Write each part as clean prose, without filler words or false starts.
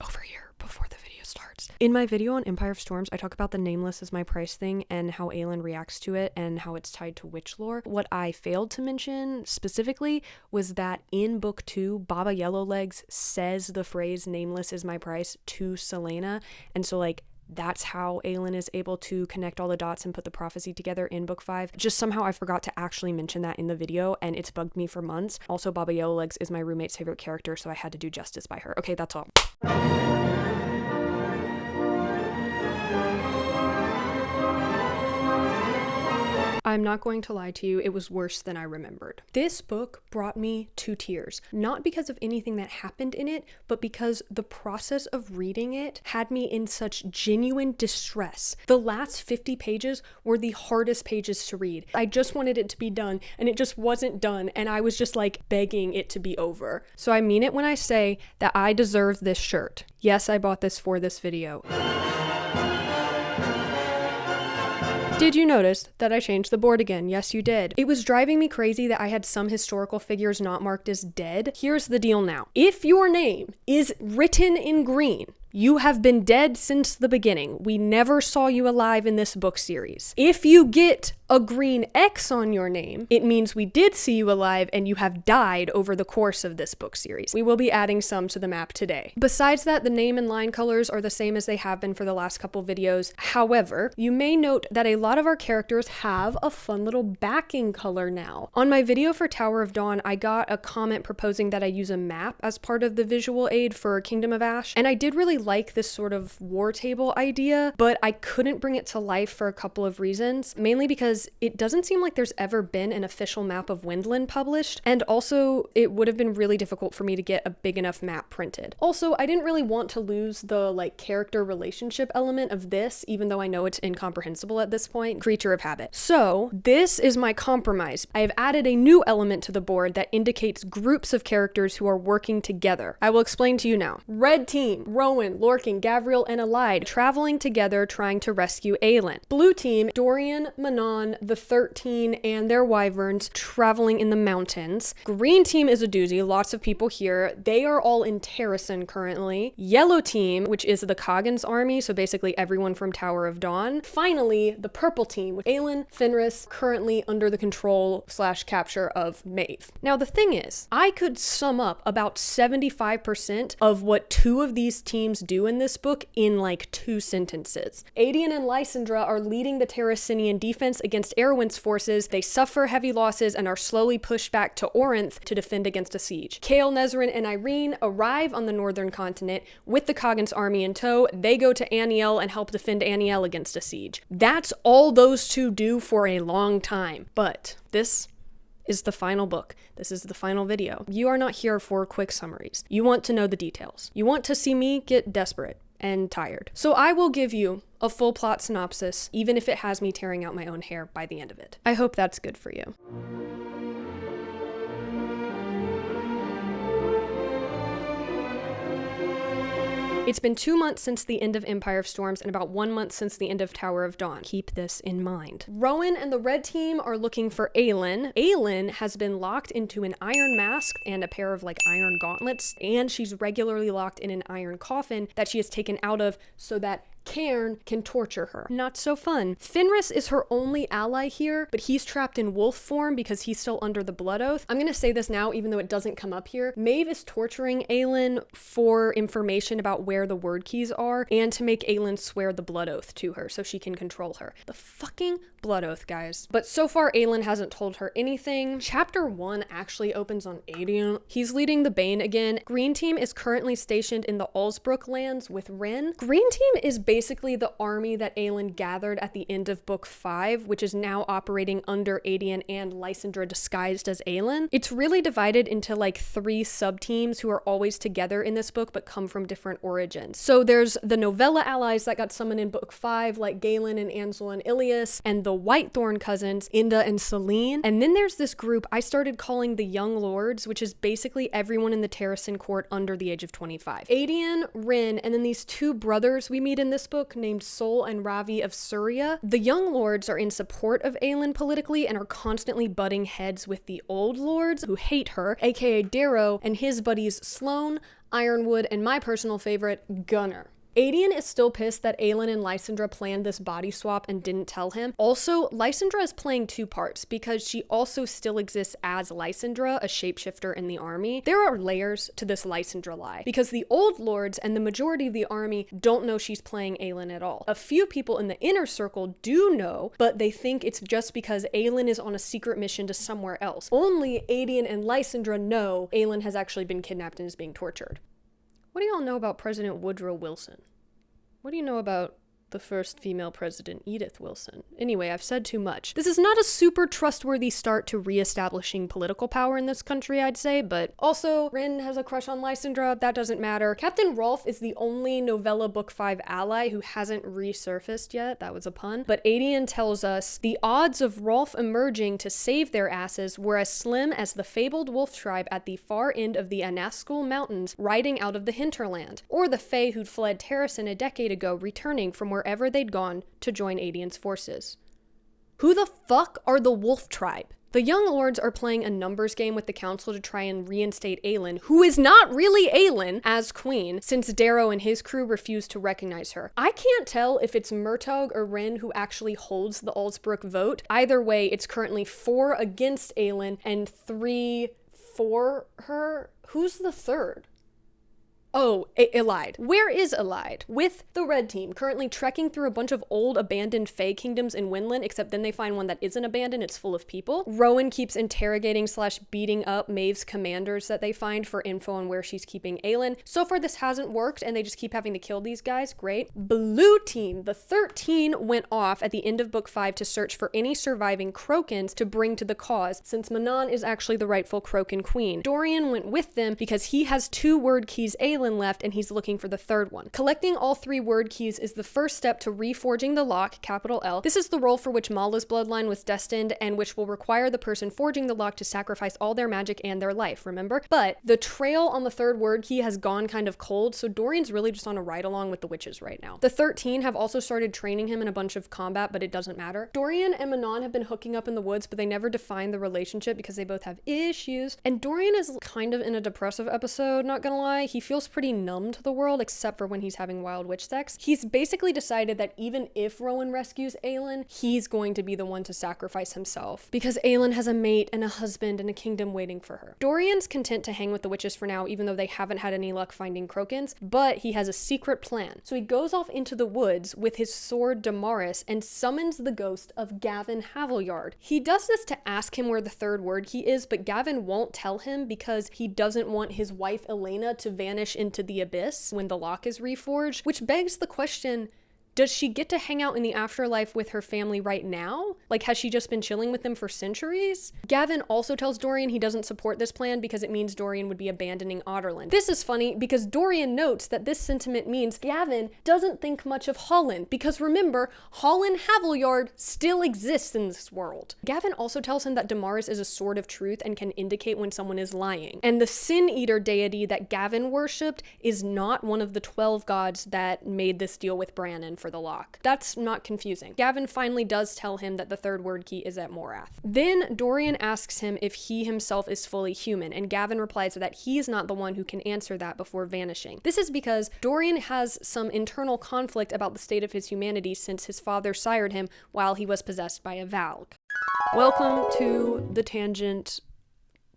over here before the video starts. In my video on Empire of Storms, I talk about the nameless is my price thing and how Aelin reacts to it and how it's tied to witch lore. What I failed to mention specifically was that in book 2, Baba Yellowlegs says the phrase nameless is my price to Celaena, and so like that's how Aelin is able to connect all the dots and put the prophecy together in book 5. Just somehow I forgot to actually mention that in the video, and it's bugged me for months. Also, Baba Yellowlegs is my roommate's favorite character, so I had to do justice by her. Okay, that's all. I'm not going to lie to you, it was worse than I remembered. This book brought me to tears, not because of anything that happened in it, but because the process of reading it had me in such genuine distress. The last 50 pages were the hardest pages to read. I just wanted it to be done, and it just wasn't done, and I was just like begging it to be over. So I mean it when I say that I deserve this shirt. Yes, I bought this for this video. Did you notice that I changed the board again? Yes, you did. It was driving me crazy that I had some historical figures not marked as dead. Here's the deal now. If your name is written in green, you have been dead since the beginning. We never saw you alive in this book series. If you get a green X on your name, it means we did see you alive and you have died over the course of this book series. We will be adding some to the map today. Besides that, the name and line colors are the same as they have been for the last couple videos. However, you may note that a lot of our characters have a fun little backing color now. On my video for Tower of Dawn, I got a comment proposing that I use a map as part of the visual aid for Kingdom of Ash, and I did really like this sort of war table idea, but I couldn't bring it to life for a couple of reasons, mainly because it doesn't seem like there's ever been an official map of Windland published, and also it would have been really difficult for me to get a big enough map printed. Also, I didn't really want to lose the like character relationship element of this, even though I know it's incomprehensible at this point. Creature of habit. So this is my compromise. I have added a new element to the board that indicates groups of characters who are working together. I will explain to you now. Red team, Rowan, Lorcan, Gavriel, and Alide traveling together trying to rescue Aelin. Blue team, Dorian, Manon, the 13, and their wyverns traveling in the mountains. Green team is a doozy, lots of people here. They are all in Terrasen currently. Yellow team, which is the Coggins army, so basically everyone from Tower of Dawn. Finally, the purple team, with Aelin, Fenris, currently under the control / capture of Maeve. Now the thing is, I could sum up about 75% of what 2 of these teams do in this book in like 2 sentences. Aedion and Lysandra are leading the Terracinian defense against Erwin's forces. They suffer heavy losses and are slowly pushed back to Orinth to defend against a siege. Kael, Nezrin, and Irene arrive on the northern continent with the Coggins army in tow. They go to Aniel and help defend Aniel against a siege. That's all those 2 do for a long time. But this is the final book. This is the final video. You are not here for quick summaries. You want to know the details. You want to see me get desperate and tired. So I will give you a full plot synopsis, even if it has me tearing out my own hair by the end of it. I hope that's good for you. It's been 2 months since the end of Empire of Storms and about 1 month since the end of Tower of Dawn. Keep this in mind. Rowan and the red team are looking for Aelin. Aelin has been locked into an iron mask and a pair of like iron gauntlets, and she's regularly locked in an iron coffin that she has taken out of so that Cairn can torture her. Not so fun. Fenris is her only ally here, but he's trapped in wolf form because he's still under the blood oath. I'm gonna say this now, even though it doesn't come up here. Maeve is torturing Aelin for information about where the word keys are and to make Aelin swear the blood oath to her so she can control her. The fucking blood oath, guys. But so far, Aelin hasn't told her anything. Chapter 1 actually opens on Aedion. He's leading the Bane again. Green team is currently stationed in the Allsbrook lands with Ren. Green team is basically the army that Aelin gathered at the end of book 5, which is now operating under Aedion and Lysandra disguised as Aelin. It's really divided into like 3 sub-teams who are always together in this book but come from different origins. So there's the Novella allies that got summoned in book 5, like Galen and Ansel and Ilias, and the Whitethorn cousins, Inda and Selene. And then there's this group I started calling the Young Lords, which is basically everyone in the Terrasen court under the age of 25. Aedion, Ren, and then these 2 brothers we meet in this book named Sol and Ravi of Surya. The Young Lords are in support of Aelin politically and are constantly butting heads with the Old Lords who hate her, aka Darrow and his buddies Sloane, Ironwood, and my personal favorite, Gunner. Aedion is still pissed that Aelin and Lysandra planned this body swap and didn't tell him. Also, Lysandra is playing two parts because she also still exists as Lysandra, a shapeshifter in the army. There are layers to this Lysandra lie because the old lords and the majority of the army don't know she's playing Aelin at all. A few people in the inner circle do know, but they think it's just because Aelin is on a secret mission to somewhere else. Only Aedion and Lysandra know Aelin has actually been kidnapped and is being tortured. What do y'all know about President Woodrow Wilson? What do you know about the first female president, Edith Wilson? Anyway, I've said too much. This is not a super trustworthy start to re-establishing political power in this country, I'd say, but also, Rin has a crush on Lysandra, that doesn't matter. Captain Rolfe is the only novella book 5 ally who hasn't resurfaced yet, that was a pun, but Aedion tells us the odds of Rolfe emerging to save their asses were as slim as the fabled wolf tribe at the far end of the Anaskel Mountains riding out of the hinterland, or the Fae who'd fled Terrasen a decade ago returning from wherever they'd gone to join Aedion's forces. Who the fuck are the Wolf Tribe? The Young Lords are playing a numbers game with the council to try and reinstate Aelin, who is not really Aelin, as queen, since Darrow and his crew refused to recognize her. I can't tell if it's Murtagh or Rin who actually holds the Allsbrook vote. Either way, it's currently 4 against Aelin and 3 for her. Who's the third? Oh, Elide. Where is Elide? With the red team, currently trekking through a bunch of old abandoned Fae kingdoms in Winland, except then they find one that isn't abandoned, it's full of people. Rowan keeps interrogating / beating up Maeve's commanders that they find for info on where she's keeping Aelin. So far this hasn't worked and they just keep having to kill these guys, great. Blue team, the 13 went off at the end of book 5 to search for any surviving Crokins to bring to the cause, since Manon is actually the rightful Crokin queen. Dorian went with them because he has 2 word keys Aelin left and he's looking for the third one. Collecting all 3 word keys is the first step to reforging the lock, capital L. This is the role for which Mala's bloodline was destined and which will require the person forging the lock to sacrifice all their magic and their life, remember? But the trail on the 3rd word key has gone kind of cold, so Dorian's really just on a ride along with the witches right now. The 13 have also started training him in a bunch of combat, but it doesn't matter. Dorian and Manon have been hooking up in the woods, but they never define the relationship because they both have issues. And Dorian is kind of in a depressive episode, not gonna lie. He feels pretty numb to the world except for when he's having wild witch sex. He's basically decided that even if Rowan rescues Aelin, he's going to be the one to sacrifice himself because Aelin has a mate and a husband and a kingdom waiting for her. Dorian's content to hang with the witches for now, even though they haven't had any luck finding Crokins, but he has a secret plan. So he goes off into the woods with his sword Damaris and summons the ghost of Gavin Havilyard. He does this to ask him where the 3rd word key is, but Gavin won't tell him because he doesn't want his wife Elena to vanish into the abyss when the lock is reforged, which begs the question, does she get to hang out in the afterlife with her family right now? Like, has she just been chilling with them for centuries? Gavin also tells Dorian he doesn't support this plan because it means Dorian would be abandoning Otterland. This is funny because Dorian notes that this sentiment means Gavin doesn't think much of Holland because remember, Holland Havilyard still exists in this world. Gavin also tells him that Damaris is a sword of truth and can indicate when someone is lying. And the Sin Eater deity that Gavin worshipped is not one of the 12 gods that made this deal with Brannon for the lock. That's not confusing. Gavin finally does tell him that the 3rd word key is at Morath. Then Dorian asks him if he himself is fully human, and Gavin replies that he's not the one who can answer that before vanishing. This is because Dorian has some internal conflict about the state of his humanity since his father sired him while he was possessed by a Valg. Welcome to the tangent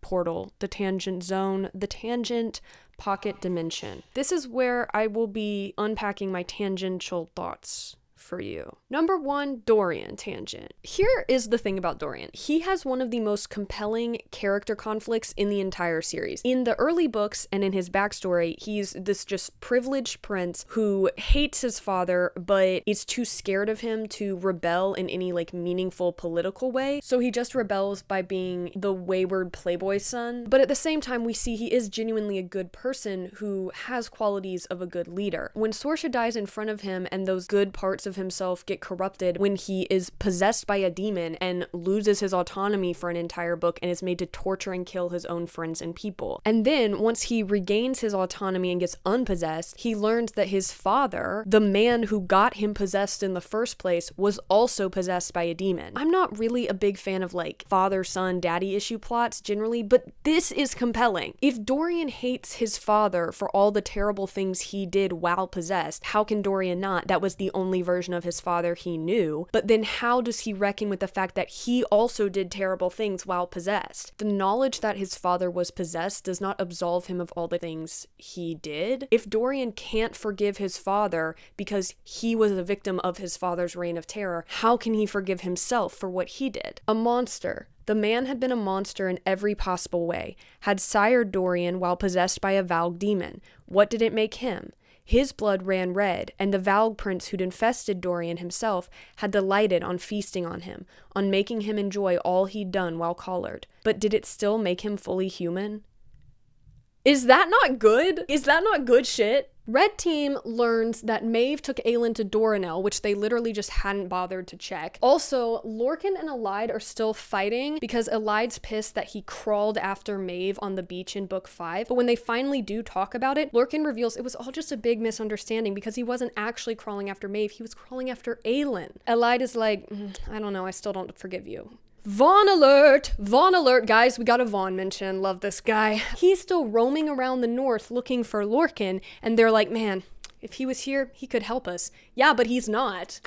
portal, the tangent zone, the tangent pocket dimension. This is where I will be unpacking my tangential thoughts for you. Number 1, Dorian tangent. Here is the thing about Dorian. He has one of the most compelling character conflicts in the entire series. In the early books and in his backstory, he's this just privileged prince who hates his father, but is too scared of him to rebel in any like meaningful political way. So he just rebels by being the wayward playboy son. But at the same time, we see he is genuinely a good person who has qualities of a good leader. When Sorsha dies in front of him and those good parts of of himself get corrupted when he is possessed by a demon and loses his autonomy for an entire book and is made to torture and kill his own friends and people. And then once he regains his autonomy and gets unpossessed, he learns that his father, the man who got him possessed in the first place, was also possessed by a demon. I'm not really a big fan of like father-son daddy issue plots generally, but this is compelling. If Dorian hates his father for all the terrible things he did while possessed, how can Dorian not? That was the only version of his father he knew. But then how does he reckon with the fact that he also did terrible things while possessed? The knowledge that his father was possessed does not absolve him of all the things he did. If Dorian can't forgive his father because he was a victim of his father's reign of terror, how can he forgive himself for what he did? A monster. The man had been a monster in every possible way, had sired Dorian while possessed by a Valg demon. What did it make him? His blood ran red, and the Valg prince who'd infested Dorian himself had delighted on feasting on him, on making him enjoy all he'd done while collared. But did it still make him fully human? Is that not good? Is that not good shit? Red Team learns that Maeve took Aelin to Doranel, which they literally just hadn't bothered to check. Also, Lorcan and Elide are still fighting because Elide's pissed that he crawled after Maeve on the beach in book 5. But when they finally do talk about it, Lorcan reveals it was all just a big misunderstanding because he wasn't actually crawling after Maeve, he was crawling after Aelin. Elide is like, I don't know, I still don't forgive you. Vaughn alert! Vaughn alert, guys, we got a Vaughn mention, love this guy. He's still roaming around the north looking for Lorcan, and they're like, man, if he was here, he could help us. Yeah, but he's not.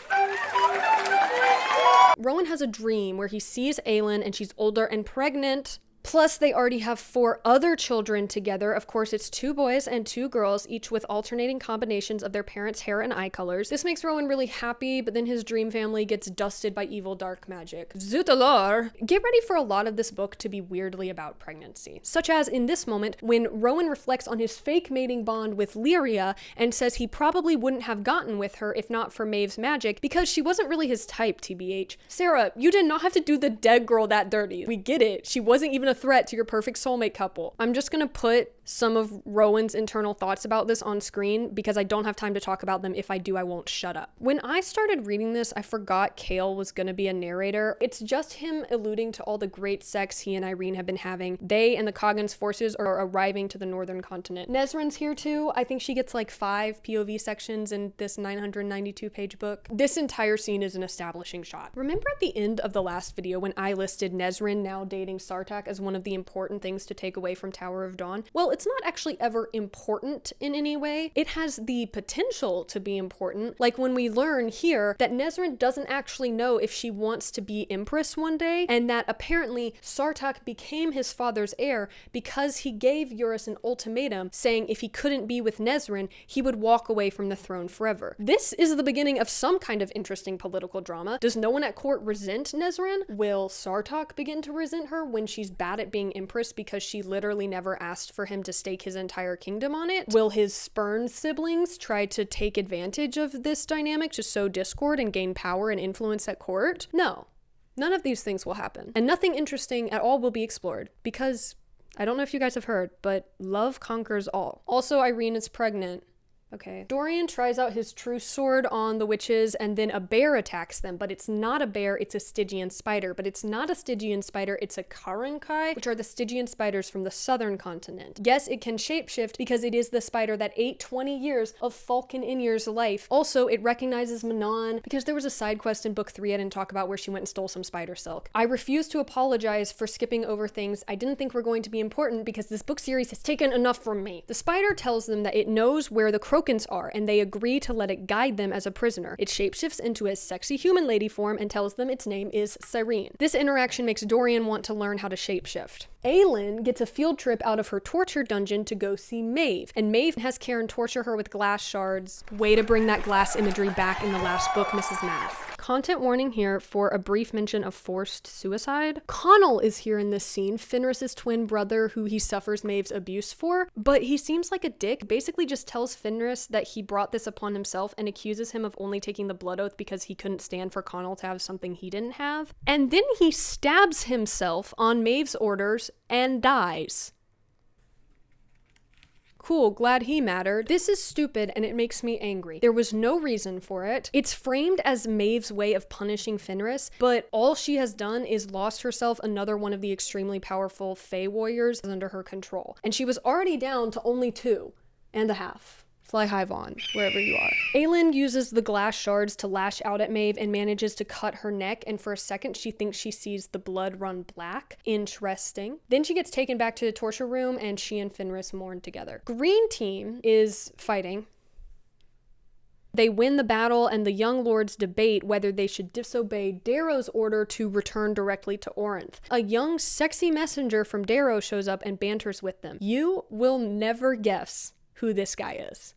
Rowan has a dream where he sees Aelin and she's older and pregnant. Plus, they already have 4 other children together. Of course, it's 2 boys and 2 girls, each with alternating combinations of their parents' hair and eye colors. This makes Rowan really happy, but then his dream family gets dusted by evil dark magic. Zutalar! Get ready for a lot of this book to be weirdly about pregnancy. Such as in this moment, when Rowan reflects on his fake mating bond with Lyria and says he probably wouldn't have gotten with her if not for Maeve's magic, because she wasn't really his type, TBH. Sarah, you did not have to do the dead girl that dirty. We get it. She wasn't even a threat to your perfect soulmate couple. I'm just gonna put some of Rowan's internal thoughts about this on screen because I don't have time to talk about them. If I do, I won't shut up. When I started reading this, I forgot Kale was gonna be a narrator. It's just him alluding to all the great sex he and Irene have been having. They and the Kaghan's forces are arriving to the northern continent. Nezrin's here too. I think she gets like 5 POV sections in this 992 page book. This entire scene is an establishing shot. Remember at the end of the last video when I listed Nezrin now dating Sartak as one of the important things to take away from Tower of Dawn? Well, it's not actually ever important in any way. It has the potential to be important, like when we learn here that Nezrin doesn't actually know if she wants to be Empress one day, and that apparently Sartak became his father's heir because he gave Eurus an ultimatum saying if he couldn't be with Nezrin, he would walk away from the throne forever. This is the beginning of some kind of interesting political drama. Does no one at court resent Nezrin? Will Sartak begin to resent her when she's bad at being Empress because she literally never asked for him to stake his entire kingdom on it? Will his spurned siblings try to take advantage of this dynamic to sow discord and gain power and influence at court? No. None of these things will happen. And nothing interesting at all will be explored because, I don't know if you guys have heard, but love conquers all. Also, Irene is pregnant. Okay. Dorian tries out his true sword on the witches and then a bear attacks them, but it's not a bear, it's a Stygian spider. But it's not a Stygian spider, it's a Karankai, which are the Stygian spiders from the southern continent. Yes, it can shapeshift because it is the spider that ate 20 years of Falcon Inyr's life. Also, it recognizes Manon because there was a side quest in book 3 I didn't talk about where she went and stole some spider silk. I refuse to apologize for skipping over things I didn't think were going to be important because this book series has taken enough from me. The spider tells them that it knows where the Crocans are, and they agree to let it guide them as a prisoner. It shapeshifts into a sexy human lady form and tells them its name is Cyrene. This interaction makes Dorian want to learn how to shapeshift. Aelin gets a field trip out of her torture dungeon to go see Maeve, and Maeve has Karen torture her with glass shards. Way to bring that glass imagery back in the last book, Mrs. Math. Content warning here for a brief mention of forced suicide. Connell is here in this scene, Fenris's twin brother who he suffers Maeve's abuse for, but he seems like a dick, basically just tells Fenris that he brought this upon himself and accuses him of only taking the blood oath because he couldn't stand for Connell to have something he didn't have. And then he stabs himself on Maeve's orders and dies. Cool, glad he mattered. This is stupid and it makes me angry. There was no reason for it. It's framed as Maeve's way of punishing Fenris, but all she has done is lost herself another one of the extremely powerful Fae warriors under her control. And she was already down to only 2.5. Fly high, Vaughn, wherever you are. Aelin uses the glass shards to lash out at Maeve and manages to cut her neck, and for a second she thinks she sees the blood run black. Interesting. Then she gets taken back to the torture room and she and Fenris mourn together. Green team is fighting. They win the battle and the young lords debate whether they should disobey Darrow's order to return directly to Orinth. A young, sexy messenger from Darrow shows up and banters with them. You will never guess who this guy is.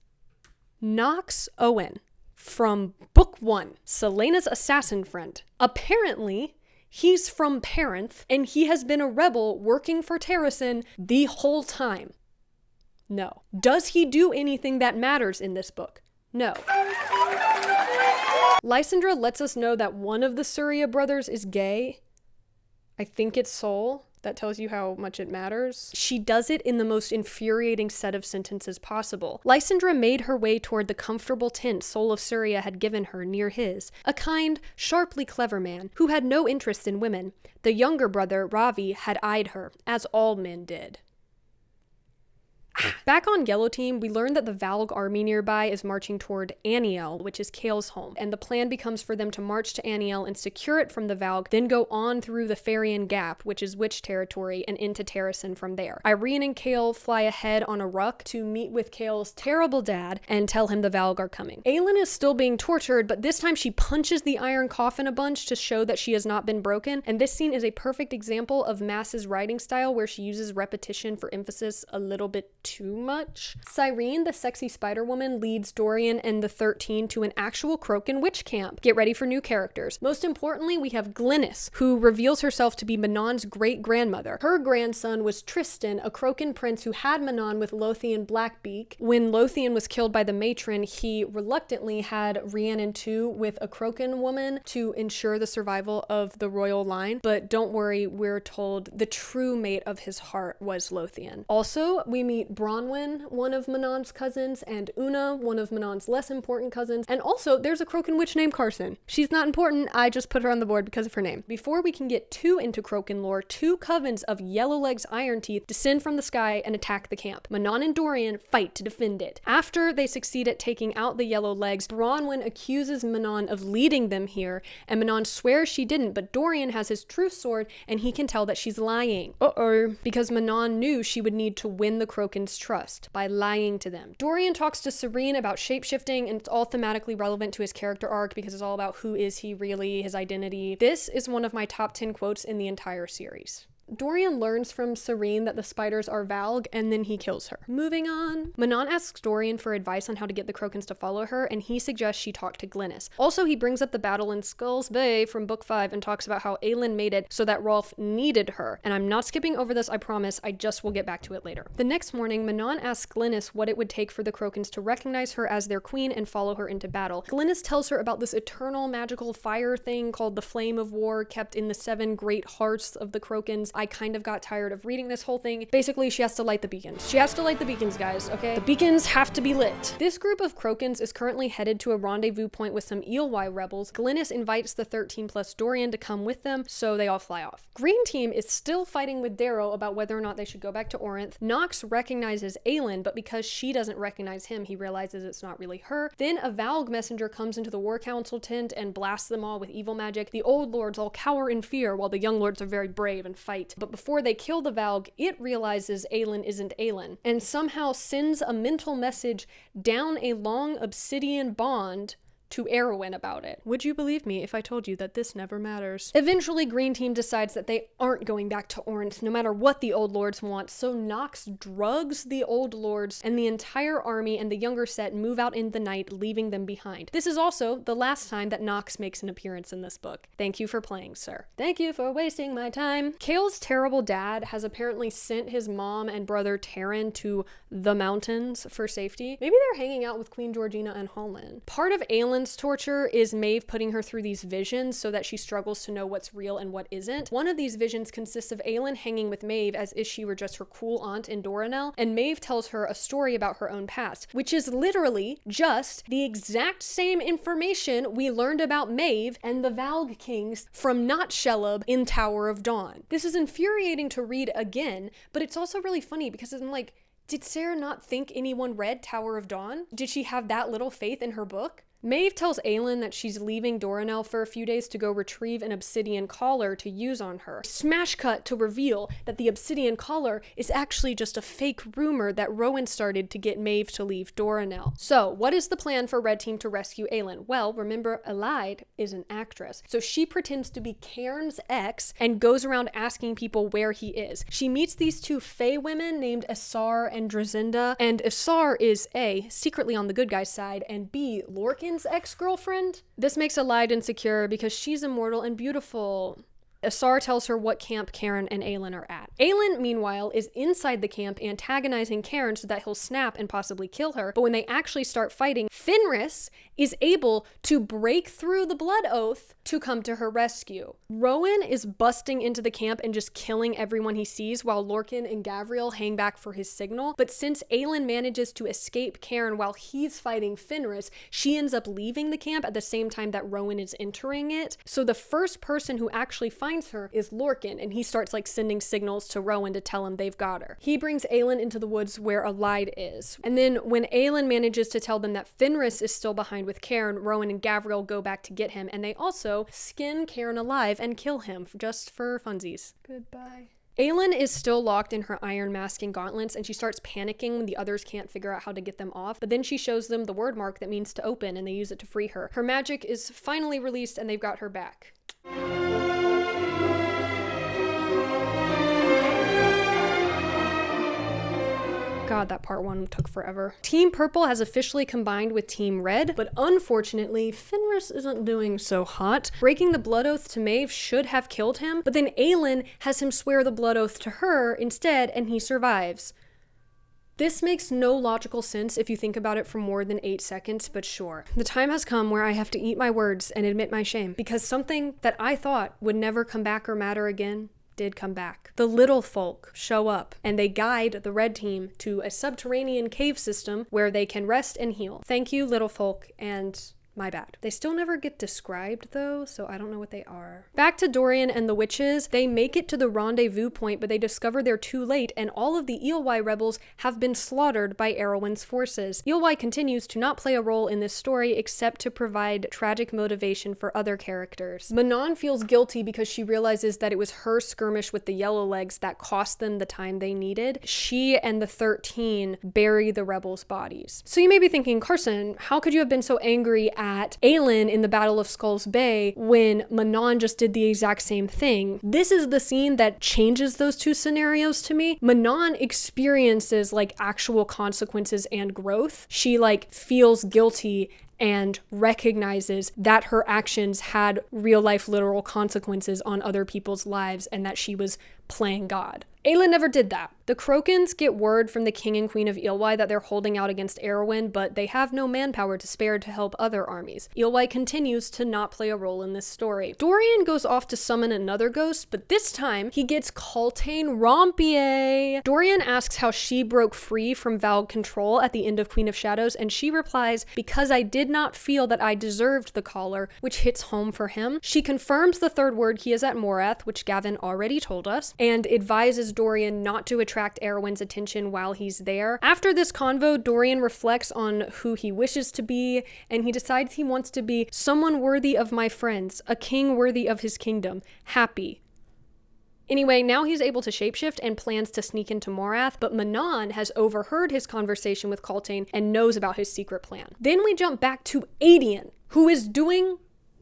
Nox Owen from Book 1, Celaena's assassin friend. Apparently, he's from Parenth, and he has been a rebel working for Terrasen the whole time. No. Does he do anything that matters in this book? No. Lysandra lets us know that one of the Surya brothers is gay. I think it's Sol. That tells you how much it matters. She does it in the most infuriating set of sentences possible. Lysandra made her way toward the comfortable tent Sol of Surya had given her near his, a kind, sharply clever man who had no interest in women. The younger brother, Ravi, had eyed her, as all men did. Back on Yellow Team, we learn that the Valg army nearby is marching toward Aniel, which is Kale's home, and the plan becomes for them to march to Aniel and secure it from the Valg, then go on through the Farian Gap, which is Witch territory, and into Terrasen from there. Irene and Kale fly ahead on a ruck to meet with Kale's terrible dad and tell him the Valg are coming. Aelin is still being tortured, but this time she punches the iron coffin a bunch to show that she has not been broken, and this scene is a perfect example of Maas's writing style where she uses repetition for emphasis a little bit too much. Cyrene, the sexy spider woman, leads Dorian and the 13 to an actual Croakan witch camp. Get ready for new characters. Most importantly, we have Glynis, who reveals herself to be Manon's great-grandmother. Her grandson was Tristan, a Croakan prince who had Manon with Lothian Blackbeak. When Lothian was killed by the matron, he reluctantly had Rhiannon too with a Croakan woman to ensure the survival of the royal line. But don't worry, we're told the true mate of his heart was Lothian. Also, we meet Bronwyn, one of Manon's cousins, and Una, one of Manon's less important cousins, and also there's a Croakan witch named Carson. She's not important, I just put her on the board because of her name. Before we can get too into Croakan lore, 2 covens of Yellowlegs Iron Teeth descend from the sky and attack the camp. Manon and Dorian fight to defend it. After they succeed at taking out the Yellowlegs, Bronwyn accuses Manon of leading them here, and Manon swears she didn't, but Dorian has his truth sword and he can tell that she's lying. Because Manon knew she would need to win the Croakan's trust by lying to them. Dorian talks to Cyrene about shapeshifting, and it's all thematically relevant to his character arc because it's all about who is he really, his identity. This is one of my top 10 quotes in the entire series. Dorian learns from Cyrene that the spiders are Valg, and then he kills her. Moving on. Manon asks Dorian for advice on how to get the Croakans to follow her, and he suggests she talk to Glynis. Also, he brings up the battle in Skulls Bay from Book 5 and talks about how Aelin made it so that Rolf needed her. And I'm not skipping over this, I promise, I just will get back to it later. The next morning, Manon asks Glynis what it would take for the Croakans to recognize her as their queen and follow her into battle. Glynis tells her about this eternal magical fire thing called the Flame of War, kept in the 7 great hearths of the Croakans. I kind of got tired of reading this whole thing. Basically, she has to light the beacons. She has to light the beacons, guys, okay? The beacons have to be lit. This group of Croakans is currently headed to a rendezvous point with some Eelwai rebels. Glynis invites the 13 plus Dorian to come with them, so they all fly off. Green team is still fighting with Darrow about whether or not they should go back to Orinth. Nox recognizes Aelin, but because she doesn't recognize him, he realizes it's not really her. Then a Valg messenger comes into the War Council tent and blasts them all with evil magic. The old lords all cower in fear while the young lords are very brave and fight. But before they kill the Valg, it realizes Aelin isn't Aelin and somehow sends a mental message down a long obsidian bond to Erwin about it. Would you believe me if I told you that this never matters? Eventually, Green Team decides that they aren't going back to Orinth no matter what the Old Lords want, so Nox drugs the Old Lords and the entire army and the younger set move out in the night, leaving them behind. This is also the last time that Nox makes an appearance in this book. Thank you for playing, sir. Thank you for wasting my time. Kale's terrible dad has apparently sent his mom and brother Terran to the mountains for safety. Maybe they're hanging out with Queen Georgina and Holman. Part of Aelin Aylin's torture is Maeve putting her through these visions so that she struggles to know what's real and what isn't. One of these visions consists of Aylin hanging with Maeve as if she were just her cool aunt in Doranel, and Maeve tells her a story about her own past, which is literally just the exact same information we learned about Maeve and the Valg Kings from Not Shelob in Tower of Dawn. This is infuriating to read again, but it's also really funny because I'm like, did Sarah not think anyone read Tower of Dawn? Did she have that little faith in her book? Maeve tells Aylin that she's leaving Doranel for a few days to go retrieve an obsidian collar to use on her. Smash cut to reveal that the obsidian collar is actually just a fake rumor that Rowan started to get Maeve to leave Doranel. So, what is the plan for Red Team to rescue Aylin? Well, remember, Elide is an actress, so she pretends to be Cairn's ex and goes around asking people where he is. She meets these two Fae women named Asar and Drazinda, and Asar is A, secretly on the good guy's side, and B, Lorcan's ex-girlfriend. This makes Elide insecure because she's immortal and beautiful. Asar tells her what camp Cairn and Aylin are at. Aylin, meanwhile, is inside the camp antagonizing Cairn so that he'll snap and possibly kill her, but when they actually start fighting, Fenris is able to break through the blood oath to come to her rescue. Rowan is busting into the camp and just killing everyone he sees while Lorcan and Gavriel hang back for his signal, but since Aylin manages to escape Cairn while he's fighting Fenris, she ends up leaving the camp at the same time that Rowan is entering it. So the first person who actually finds her is Lorcan, and he starts like sending signals to Rowan to tell him they've got her. He brings Aylin into the woods where Elide is. And then when Aylin manages to tell them that Fenris is still behind with Cairn, Rowan and Gavriel go back to get him, and they also skin Cairn alive and kill him just for funsies. Goodbye. Aylin is still locked in her iron mask and gauntlets, and she starts panicking when the others can't figure out how to get them off, but then she shows them the word mark that means to open, and they use it to free her. Her magic is finally released, and they've got her back. God, that part one took forever. Team Purple has officially combined with Team Red, but unfortunately, Fenris isn't doing so hot. Breaking the blood oath to Maeve should have killed him, but then Aylin has him swear the blood oath to her instead, and he survives. This makes no logical sense if you think about it for more than 8 seconds, but sure. The time has come where I have to eat my words and admit my shame, because something that I thought would never come back or matter again did come back. The little folk show up, and they guide the red team to a subterranean cave system where they can rest and heal. Thank you, little folk, and my bad. They still never get described though, so I don't know what they are. Back to Dorian and the witches. They make it to the rendezvous point, but they discover they're too late, and all of the Eelwai rebels have been slaughtered by Erwin's forces. Eelwai continues to not play a role in this story except to provide tragic motivation for other characters. Manon feels guilty because she realizes that it was her skirmish with the Yellowlegs that cost them the time they needed. She and the 13 bury the rebels' bodies. So you may be thinking, Carson, how could you have been so angry at Aylin in the Battle of Skulls Bay when Manon just did the exact same thing? This is the scene that changes those two scenarios to me. Manon experiences like actual consequences and growth. She like feels guilty and recognizes that her actions had real life literal consequences on other people's lives and that she was playing God. Aylin never did that. The Crokins get word from the King and Queen of Eelwai that they're holding out against Erwin, but they have no manpower to spare to help other armies. Eelwai continues to not play a role in this story. Dorian goes off to summon another ghost, but this time he gets Cultane Rompier. Dorian asks how she broke free from Valg control at the end of Queen of Shadows, and she replies, because I did not feel that I deserved the collar, which hits home for him. She confirms the third word he is at Morath, which Gavin already told us, and advises Dorian not to attract Erwin's attention while he's there. After this convo, Dorian reflects on who he wishes to be, and he decides he wants to be someone worthy of my friends, a king worthy of his kingdom, happy. Anyway, now he's able to shapeshift and plans to sneak into Morath, but Manon has overheard his conversation with Cultane and knows about his secret plan. Then we jump back to Adian, who is doing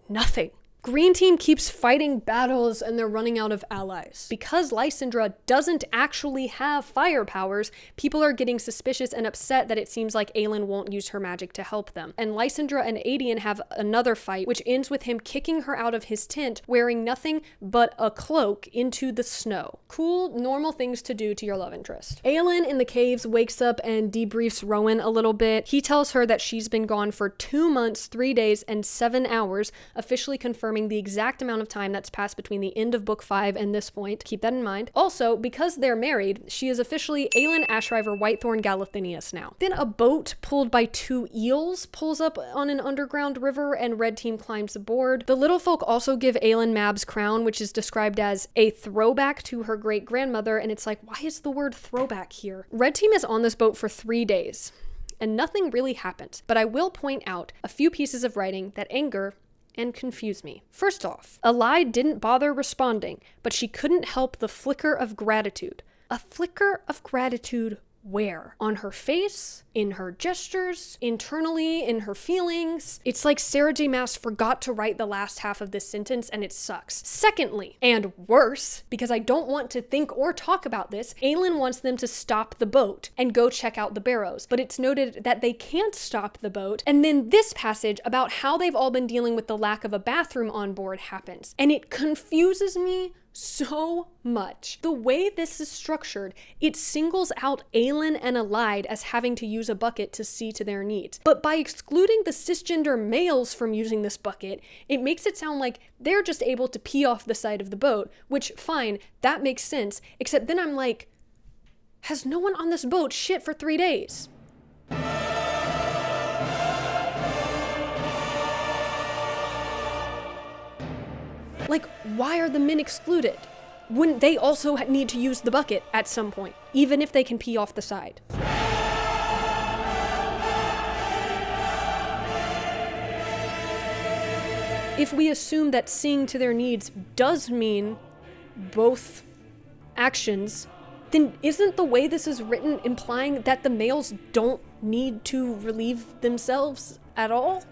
nothing. Green team keeps fighting battles and they're running out of allies. Because Lysandra doesn't actually have fire powers, people are getting suspicious and upset that it seems like Aelin won't use her magic to help them. And Lysandra and Aedion have another fight, which ends with him kicking her out of his tent, wearing nothing but a cloak into the snow. Cool, normal things to do to your love interest. Aelin in the caves wakes up and debriefs Rowan a little bit. He tells her that she's been gone for 2 months, 3 days, and 7 hours, officially confirming the exact amount of time that's passed between the end of book 5 and this point. Keep that in mind. Also, because they're married, she is officially Aelin Ashriver Whitethorn Galathinius now. Then a boat pulled by 2 eels pulls up on an underground river and Red Team climbs aboard. The little folk also give Aelin Mab's crown, which is described as a throwback to her great-grandmother, and it's like, why is the word throwback here? Red Team is on this boat for 3 days, and nothing really happens, but I will point out a few pieces of writing that anger and confuse me. First off, Alai didn't bother responding, but she couldn't help the flicker of gratitude. A flicker of gratitude where? On her face? In her gestures? Internally? In her feelings? It's like Sarah J Maas forgot to write the last half of this sentence and it sucks. Secondly, and worse, because I don't want to think or talk about this, Aelin wants them to stop the boat and go check out the barrows, but it's noted that they can't stop the boat, and then this passage about how they've all been dealing with the lack of a bathroom on board happens, and it confuses me so much. The way this is structured, it singles out Aelin and Alide as having to use a bucket to see to their needs. But by excluding the cisgender males from using this bucket, it makes it sound like they're just able to pee off the side of the boat, which, fine, that makes sense, except then I'm like, has no one on this boat shit for 3 days? Like, why are the men excluded? Wouldn't they also need to use the bucket at some point, even if they can pee off the side? If we assume that seeing to their needs does mean both actions, then isn't the way this is written implying that the males don't need to relieve themselves at all?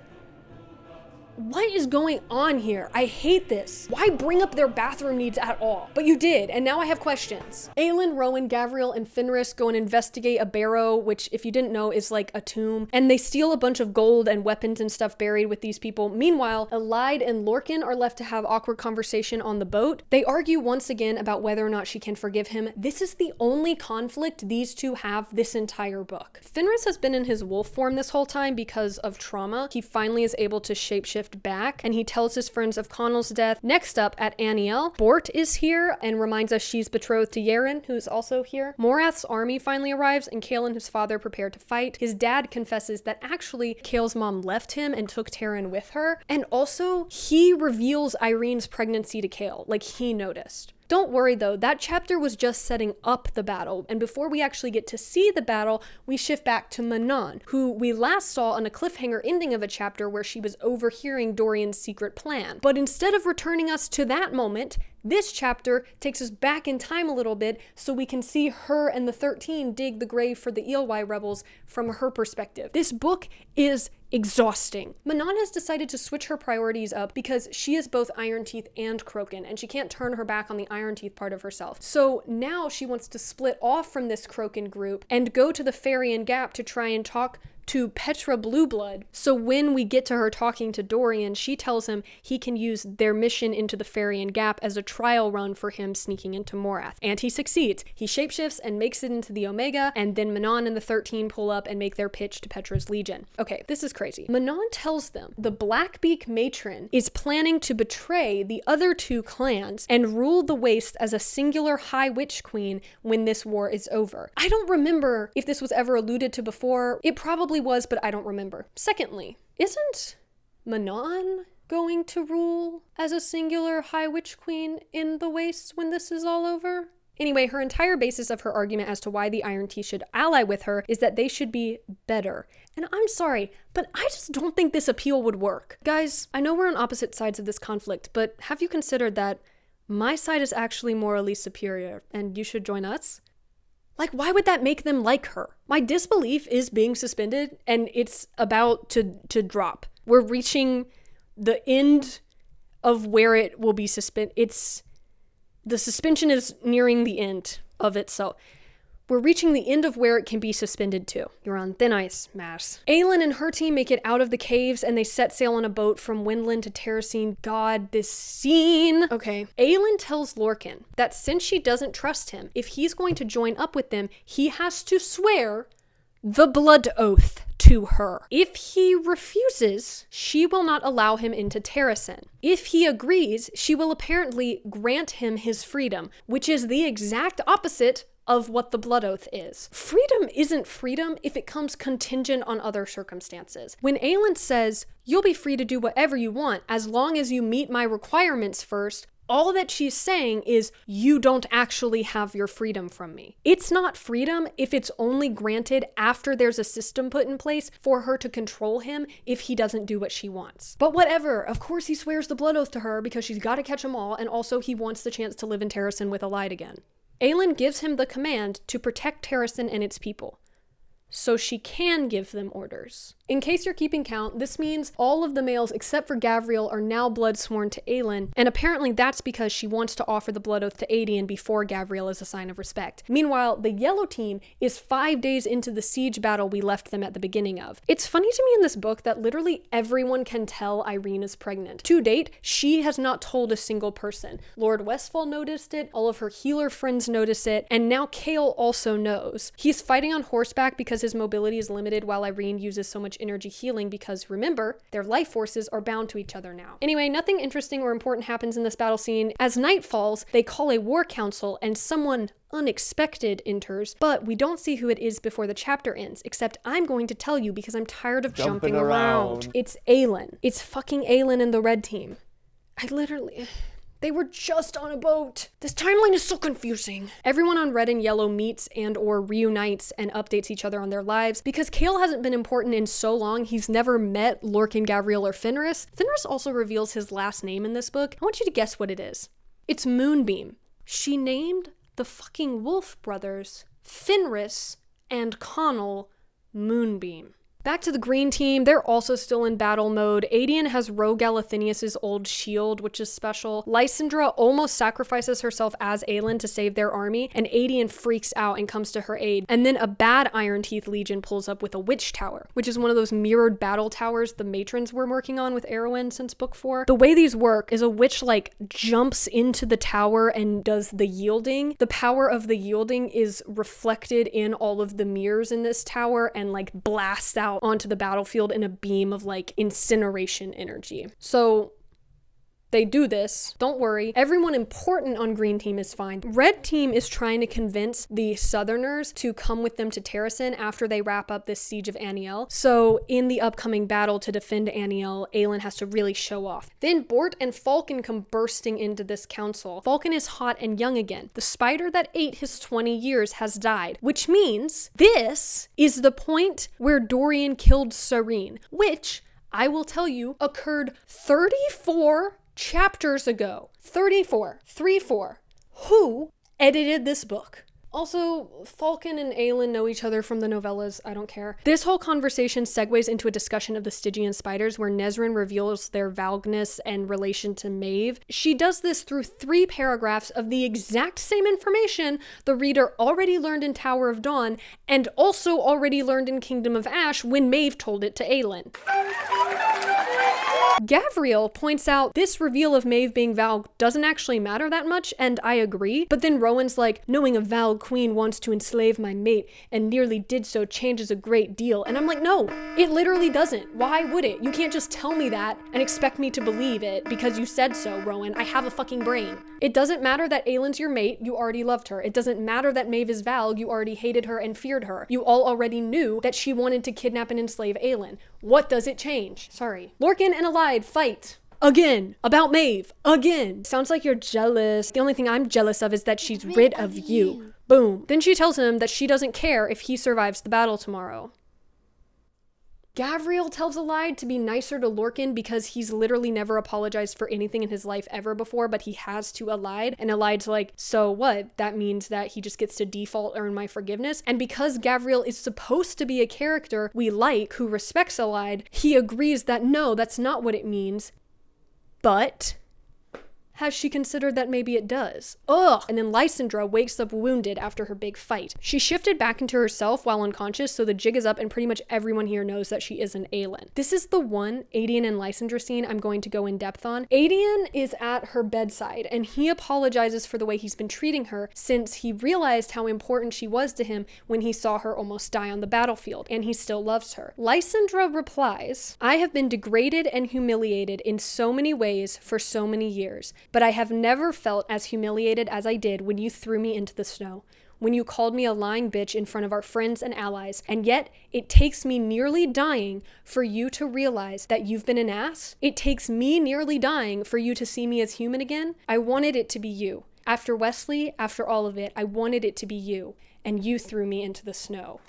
What is going on here? I hate this. Why bring up their bathroom needs at all? But you did, and now I have questions. Aelin, Rowan, Gavriel, and Fenris go and investigate a barrow, which, if you didn't know, is like a tomb, and they steal a bunch of gold and weapons and stuff buried with these people. Meanwhile, Alide and Lorcan are left to have awkward conversation on the boat. They argue once again about whether or not she can forgive him. This is the only conflict these two have this entire book. Fenris has been in his wolf form this whole time because of trauma. He finally is able to shapeshift back, and he tells his friends of Connell's death. Next up at Aniel, Bort is here and reminds us she's betrothed to Yaren, who's also here. Morath's army finally arrives, and Cale and his father prepare to fight. His dad confesses that actually Cale's mom left him and took Taryn with her, and also he reveals Irene's pregnancy to Cale, like he noticed. Don't worry though, that chapter was just setting up the battle, and before we actually get to see the battle, we shift back to Manon, who we last saw on a cliffhanger ending of a chapter where she was overhearing Dorian's secret plan. But instead of returning us to that moment, this chapter takes us back in time a little bit so we can see her and the 13 dig the grave for the Eelwai rebels from her perspective. This book is exhausting. Manon has decided to switch her priorities up because she is both Iron Teeth and Croken, and she can't turn her back on the Iron Teeth part of herself. So now she wants to split off from this Croken group and go to the Farian Gap to try and talk to Petra Blueblood. So when we get to her talking to Dorian, she tells him he can use their mission into the Farian Gap as a trial run for him sneaking into Morath. And he succeeds. He shapeshifts and makes it into the Omega, and then Manon and the 13 pull up and make their pitch to Petra's Legion. Okay, this is crazy. Manon tells them the Blackbeak matron is planning to betray the other 2 clans and rule the Waste as a singular High Witch Queen when this war is over. I don't remember if this was ever alluded to before. It probably was, but I don't remember. Secondly, isn't Manon going to rule as a singular High Witch Queen in the Wastes when this is all over? Anyway, her entire basis of her argument as to why the Iron Teeth should ally with her is that they should be better. And I'm sorry, but I just don't think this appeal would work. Guys, I know we're on opposite sides of this conflict, but have you considered that my side is actually morally superior and you should join us? Like, why would that make them like her? My disbelief is being suspended, and it's about to drop. We're reaching the end of where it will be suspended. The suspension is nearing the end of it, so we're reaching the end of where it can be suspended to. You're on thin ice, Maas. Aelin and her team make it out of the caves and they set sail on a boat from Windland to Terracine. God, this scene. Okay. Aelin tells Lorcan that since she doesn't trust him, if he's going to join up with them, he has to swear the blood oath to her. If he refuses, she will not allow him into Terracine. If he agrees, she will apparently grant him his freedom, which is the exact opposite of what the blood oath is. Freedom isn't freedom if it comes contingent on other circumstances. When Aelin says, you'll be free to do whatever you want as long as you meet my requirements first, all that she's saying is, you don't actually have your freedom from me. It's not freedom if it's only granted after there's a system put in place for her to control him if he doesn't do what she wants. But whatever, of course he swears the blood oath to her because she's got to catch them all, and also he wants the chance to live in Terracine with Alide again. Aelin gives him the command to protect Terracine and its people, so she can give them orders. In case you're keeping count, this means all of the males except for Gavriel are now blood sworn to Aelin, and apparently that's because she wants to offer the blood oath to Aedion before Gavriel as a sign of respect. Meanwhile, the yellow team is 5 days into the siege battle we left them at the beginning of. It's funny to me in this book that literally everyone can tell Irene is pregnant. To date, she has not told a single person. Lord Westfall noticed it, all of her healer friends notice it, and now Chaol also knows. He's fighting on horseback because his mobility is limited while Irene uses so much energy healing because, remember, their life forces are bound to each other now. Anyway, nothing interesting or important happens in this battle scene. As night falls, they call a war council and someone unexpected enters, but we don't see who it is before the chapter ends, except I'm going to tell you because I'm tired of jumping around. It's Aelin. It's fucking Aelin and the red team. They were just on a boat. This timeline is so confusing. Everyone on red and yellow meets and or reunites and updates each other on their lives. Because Chaol hasn't been important in so long, he's never met Lorcan, Gavriel, or Fenris. Fenris also reveals his last name in this book. I want you to guess what it is. It's Moonbeam. She named the fucking Wolf brothers, Fenris and Connell, Moonbeam. Back to the green team, they're also still in battle mode. Aedion has Rogue Galathinius' old shield, which is special. Lysandra almost sacrifices herself as Aelin to save their army, and Aedion freaks out and comes to her aid. And then a bad Iron Teeth Legion pulls up with a witch tower, which is one of those mirrored battle towers the matrons were working on with Erwin since book 4. The way these work is a witch jumps into the tower and does the yielding. The power of the yielding is reflected in all of the mirrors in this tower and blasts out onto the battlefield in a beam of incineration energy. So they do this. Don't worry. Everyone important on green team is fine. Red team is trying to convince the Southerners to come with them to Terracine after they wrap up this siege of Aniel. So in the upcoming battle to defend Aniel, Aelin has to really show off. Then Bort and Falcon come bursting into this council. Falcon is hot and young again. The spider that ate his 20 years has died, which means this is the point where Dorian killed Serene, which I will tell you occurred 34 chapters ago. 34. 3-4. Who edited this book? Also, Falcon and Aelin know each other from the novellas. I don't care. This whole conversation segues into a discussion of the Stygian spiders where Nesryn reveals their valgness and relation to Maeve. She does this through 3 paragraphs of the exact same information the reader already learned in Tower of Dawn and also already learned in Kingdom of Ash when Maeve told it to Aelin. Gavriel points out this reveal of Maeve being Valg doesn't actually matter that much, and I agree. But then Rowan's like, knowing a Valg queen wants to enslave my mate and nearly did so changes a great deal. And I'm like, no, it literally doesn't. Why would it? You can't just tell me that and expect me to believe it because you said so, Rowan. I have a fucking brain. It doesn't matter that Aelin's your mate, you already loved her. It doesn't matter that Maeve is Valg, you already hated her and feared her. You all already knew that she wanted to kidnap and enslave Aelin. What does it change? Sorry. Lorcan and Alide fight. Again. About Maeve. Again. Sounds like you're jealous. The only thing I'm jealous of is that she's rid of you. Boom. Then she tells him that she doesn't care if he survives the battle tomorrow. Gavriel tells Alide to be nicer to Lorcan because he's literally never apologized for anything in his life ever before, but he has to Alide. And Alide's like, so what? That means that he just gets to default earn my forgiveness. And because Gavriel is supposed to be a character we like who respects Alide, he agrees that no, that's not what it means. But Has she considered that maybe it does? Ugh! And then Lysandra wakes up wounded after her big fight. She shifted back into herself while unconscious, so the jig is up and pretty much everyone here knows that she is an Aelin. This is the one Aedion and Lysandra scene I'm going to go in depth on. Aedion is at her bedside and he apologizes for the way he's been treating her since he realized how important she was to him when he saw her almost die on the battlefield, and he still loves her. Lysandra replies, "I have been degraded and humiliated in so many ways for so many years. But I have never felt as humiliated as I did when you threw me into the snow, when you called me a lying bitch in front of our friends and allies, and yet it takes me nearly dying for you to realize that you've been an ass. It takes me nearly dying for you to see me as human again. I wanted it to be you. After Wesley, after all of it, I wanted it to be you, and you threw me into the snow."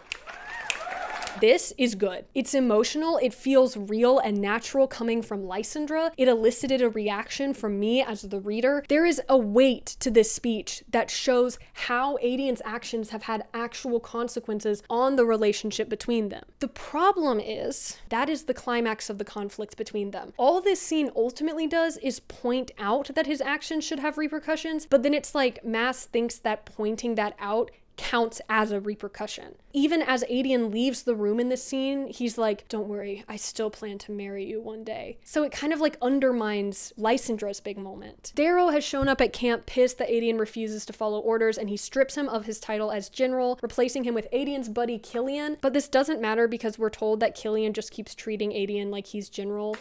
This is good. It's emotional, it feels real and natural coming from Lysandra. It elicited a reaction from me as the reader. There is a weight to this speech that shows how Aedion's actions have had actual consequences on the relationship between them. The problem is, that is the climax of the conflict between them. All this scene ultimately does is point out that his actions should have repercussions, but then it's like Maas thinks that pointing that out counts as a repercussion. Even as Aedion leaves the room in this scene, he's like, "Don't worry, I still plan to marry you one day." So it kind of like undermines Lysandra's big moment. Darrow has shown up at camp pissed that Aedion refuses to follow orders, and he strips him of his title as general, replacing him with Aedion's buddy Killian. But this doesn't matter because we're told that Killian just keeps treating Aedion like he's general.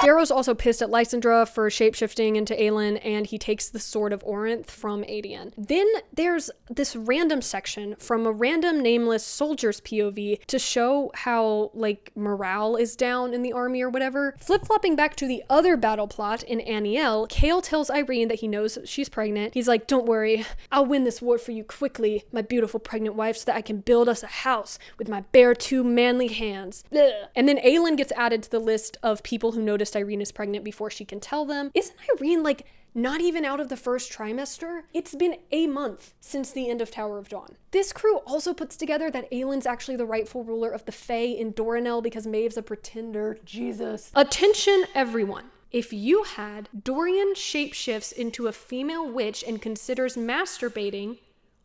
Darrow's also pissed at Lysandra for shapeshifting into Aelin, and he takes the Sword of Orinth from Aedion. Then there's this random section from a random nameless soldier's POV to show how, like, morale is down in the army or whatever. Flip-flopping back to the other battle plot in Aniel, Chaol tells Irene that he knows she's pregnant. He's like, "Don't worry, I'll win this war for you quickly, my beautiful pregnant wife, so that I can build us a house with my bare two manly hands." Ugh. And then Aelin gets added to the list of people who noticed Irene is pregnant before she can tell them. Isn't Irene, like, not even out of the first trimester? It's been a month since the end of Tower of Dawn. This crew also puts together that Aelin's actually the rightful ruler of the Fae in Doranel because Maeve's a pretender. Jesus. Attention, everyone. If you had Dorian shapeshifts into a female witch and considers masturbating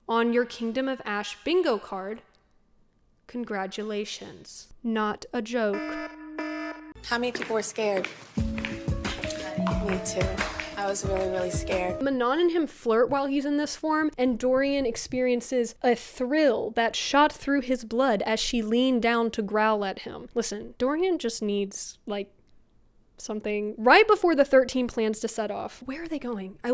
on your Kingdom of Ash bingo card, congratulations. Not a joke. How many people were scared? Me too. I was really, really scared. Manon and him flirt while he's in this form, and Dorian experiences a thrill that shot through his blood as she leaned down to growl at him. Listen, Dorian just needs, like, something. Right before the 13 plans to set off, where are they going? I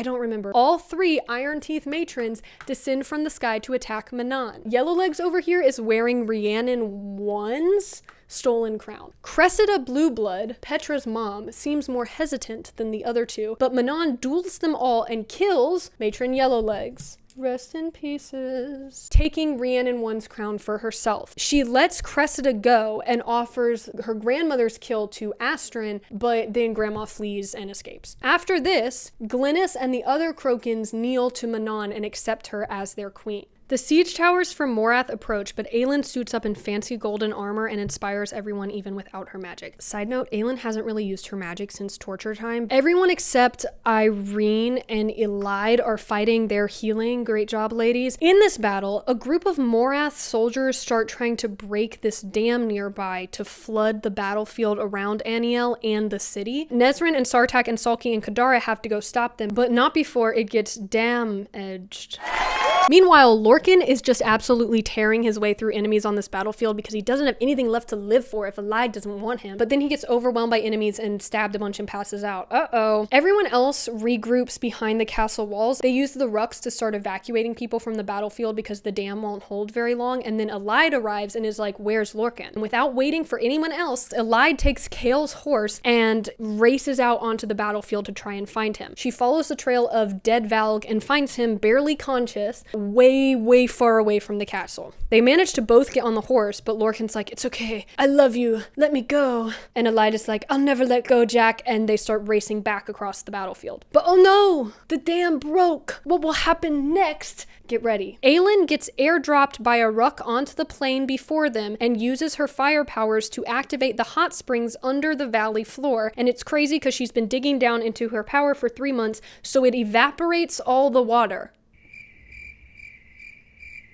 don't remember. All three Iron Teeth matrons descend from the sky to attack Manon. Yellowlegs over here is wearing Rhiannon 1's stolen crown. Cressida Blueblood, Petra's mom, seems more hesitant than the other two, but Manon duels them all and kills Matron Yellowlegs. Rest in pieces. Taking Rhiannon 1's crown for herself. She lets Cressida go and offers her grandmother's kill to Astrid, but then Grandma flees and escapes. After this, Glynis and the other Crokins kneel to Manon and accept her as their queen. The siege towers from Morath approach, but Aelin suits up in fancy golden armor and inspires everyone even without her magic. Side note, Aelin hasn't really used her magic since torture time. Everyone except Irene and Elide are fighting their healing. Great job, ladies. In this battle, a group of Morath soldiers start trying to break this dam nearby to flood the battlefield around Aniel and the city. Nezrin and Sartak and Salki and Kadara have to go stop them, but not before it gets dam-edged. Meanwhile, Lorcan is just absolutely tearing his way through enemies on this battlefield because he doesn't have anything left to live for if Elide doesn't want him. But then he gets overwhelmed by enemies and stabbed a bunch and passes out. Uh-oh. Everyone else regroups behind the castle walls. They use the rucks to start evacuating people from the battlefield because the dam won't hold very long. And then Elide arrives and is like, "Where's Lorcan?" And without waiting for anyone else, Elide takes Chaol's horse and races out onto the battlefield to try and find him. She follows the trail of dead Valg and finds him barely conscious, way far away from the castle. They manage to both get on the horse, but Lorcan's like, it's okay, I love you, let me go. And Elida's like, I'll never let go, Jack. And they start racing back across the battlefield. But oh no, the dam broke. What will happen next? Get ready. Aelin gets airdropped by a ruck onto the plain before them and uses her fire powers to activate the hot springs under the valley floor. And it's crazy because she's been digging down into her power for 3 months, so it evaporates all the water.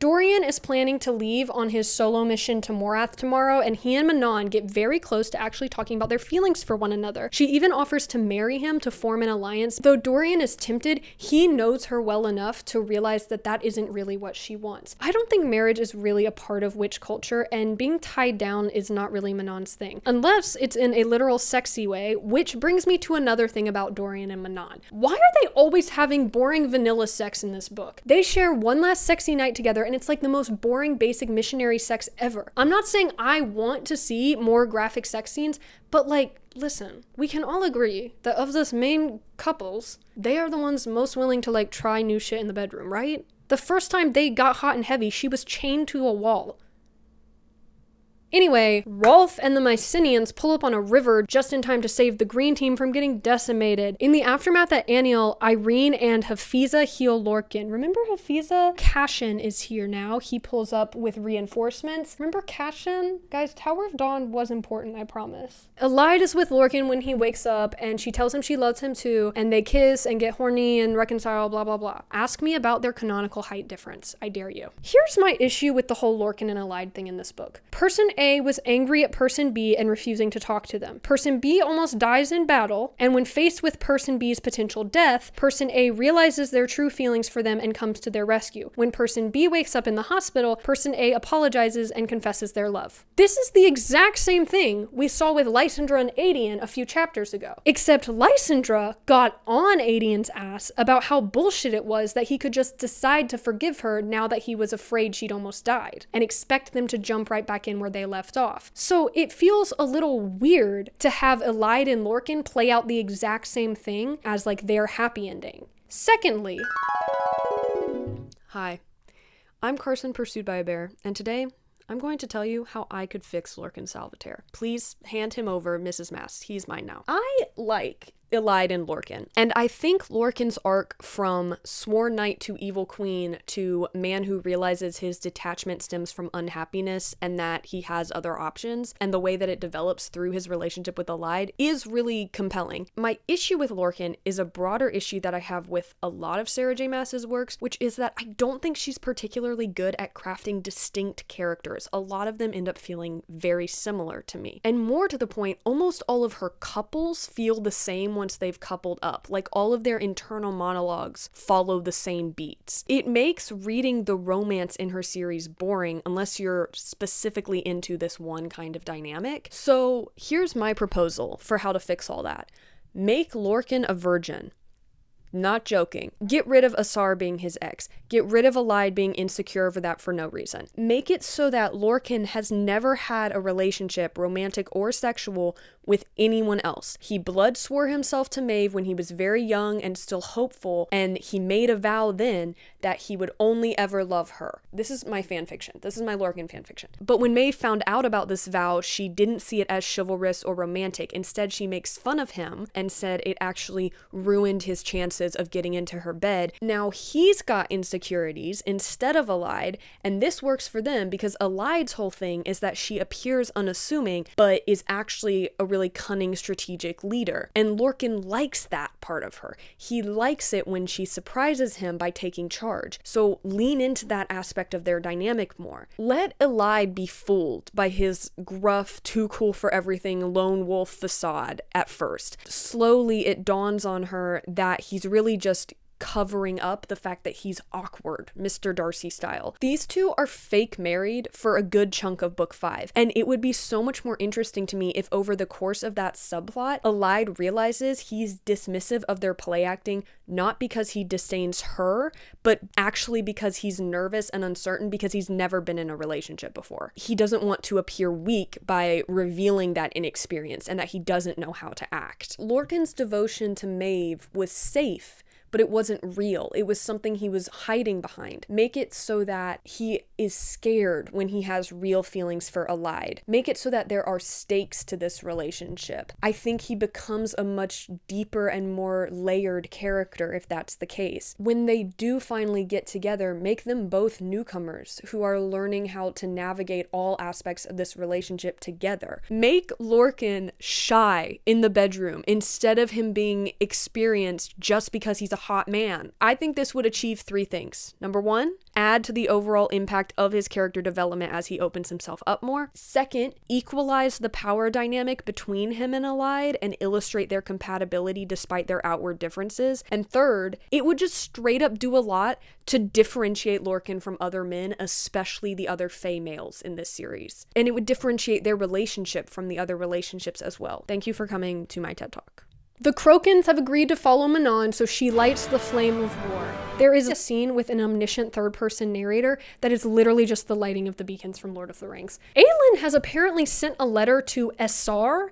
Dorian is planning to leave on his solo mission to Morath tomorrow, and he and Manon get very close to actually talking about their feelings for one another. She even offers to marry him to form an alliance. Though Dorian is tempted, he knows her well enough to realize that that isn't really what she wants. I don't think marriage is really a part of witch culture, and being tied down is not really Manon's thing. Unless it's in a literal sexy way, which brings me to another thing about Dorian and Manon. Why are they always having boring vanilla sex in this book? They share one last sexy night together, and it's like the most boring basic missionary sex ever. I'm not saying I want to see more graphic sex scenes, but like, listen, we can all agree that of this main couples, they are the ones most willing to like try new shit in the bedroom, right? The first time they got hot and heavy, she was chained to a wall. Anyway, Rolf and the Mycenians pull up on a river just in time to save the green team from getting decimated. In the aftermath at Aniel, Irene and Hafiza heal Lorcan. Remember Hafiza? Cashin is here now. He pulls up with reinforcements. Remember Cashin? Guys, Tower of Dawn was important, I promise. Elide is with Lorcan when he wakes up, and she tells him she loves him too, and they kiss and get horny and reconcile, blah, blah, blah. Ask me about their canonical height difference. I dare you. Here's my issue with the whole Lorcan and Elide thing in this book. Person A was angry at Person B and refusing to talk to them. Person B almost dies in battle, and when faced with Person B's potential death, Person A realizes their true feelings for them and comes to their rescue. When Person B wakes up in the hospital, Person A apologizes and confesses their love. This is the exact same thing we saw with Lysandra and Adian a few chapters ago. Except Lysandra got on Adian's ass about how bullshit it was that he could just decide to forgive her now that he was afraid she'd almost died, and expect them to jump right back in where they left off. So it feels a little weird to have Elide and Lorcan play out the exact same thing as like their happy ending. Secondly, hi, I'm Carson pursued by a bear, and today I'm going to tell you how I could fix Lorcan Salvatore. Please hand him over, Mrs. Maas. He's mine now. I like Elide and Lorcan. And I think Lorcan's arc from sworn knight to evil queen to man who realizes his detachment stems from unhappiness and that he has other options, and the way that it develops through his relationship with Elide is really compelling. My issue with Lorcan is a broader issue that I have with a lot of Sarah J Maas's works, which is that I don't think she's particularly good at crafting distinct characters. A lot of them end up feeling very similar to me. And more to the point, almost all of her couples feel the same once they've coupled up. Like all of their internal monologues follow the same beats. It makes reading the romance in her series boring unless you're specifically into this one kind of dynamic. So here's my proposal for how to fix all that. Make Lorcan a virgin. Not joking. Get rid of Asar being his ex. Get rid of Elide being insecure over that for no reason. Make it so that Lorcan has never had a relationship, romantic or sexual, with anyone else. He blood swore himself to Maeve when he was very young and still hopeful, and he made a vow then that he would only ever love her. This is my fanfiction. This is my Lorcan fanfiction. But when Maeve found out about this vow, she didn't see it as chivalrous or romantic. Instead, she makes fun of him and said it actually ruined his chances of getting into her bed. Now he's got insecurities instead of Elide, and this works for them because Elide's whole thing is that she appears unassuming, but is actually a really cunning strategic leader. And Lorcan likes that part of her. He likes it when she surprises him by taking charge. So lean into that aspect of their dynamic more. Let Elide be fooled by his gruff, too cool for everything lone wolf facade at first. Slowly it dawns on her that he's really just covering up the fact that he's awkward, Mr. Darcy style. These two are fake married for a good chunk of book 5, and it would be so much more interesting to me if over the course of that subplot, Elide realizes he's dismissive of their play acting, not because he disdains her, but actually because he's nervous and uncertain because he's never been in a relationship before. He doesn't want to appear weak by revealing that inexperience and that he doesn't know how to act. Lorcan's devotion to Maeve was safe, but it wasn't real. It was something he was hiding behind. Make it so that he is scared when he has real feelings for Alide. Make it so that there are stakes to this relationship. I think he becomes a much deeper and more layered character if that's the case. When they do finally get together, make them both newcomers who are learning how to navigate all aspects of this relationship together. Make Lorcan shy in the bedroom instead of him being experienced just because he's a hot man. I think this would achieve 3 things. Number 1, add to the overall impact of his character development as he opens himself up more. Second, equalize the power dynamic between him and Alide and illustrate their compatibility despite their outward differences. And third, it would just straight up do a lot to differentiate Lorcan from other men, especially the other Fae males in this series. And it would differentiate their relationship from the other relationships as well. Thank you for coming to my TED Talk. The Crocans have agreed to follow Manon, so she lights the flame of war. There is a scene with an omniscient third-person narrator that is literally just the lighting of the beacons from Lord of the Rings. Aelin has apparently sent a letter to Essar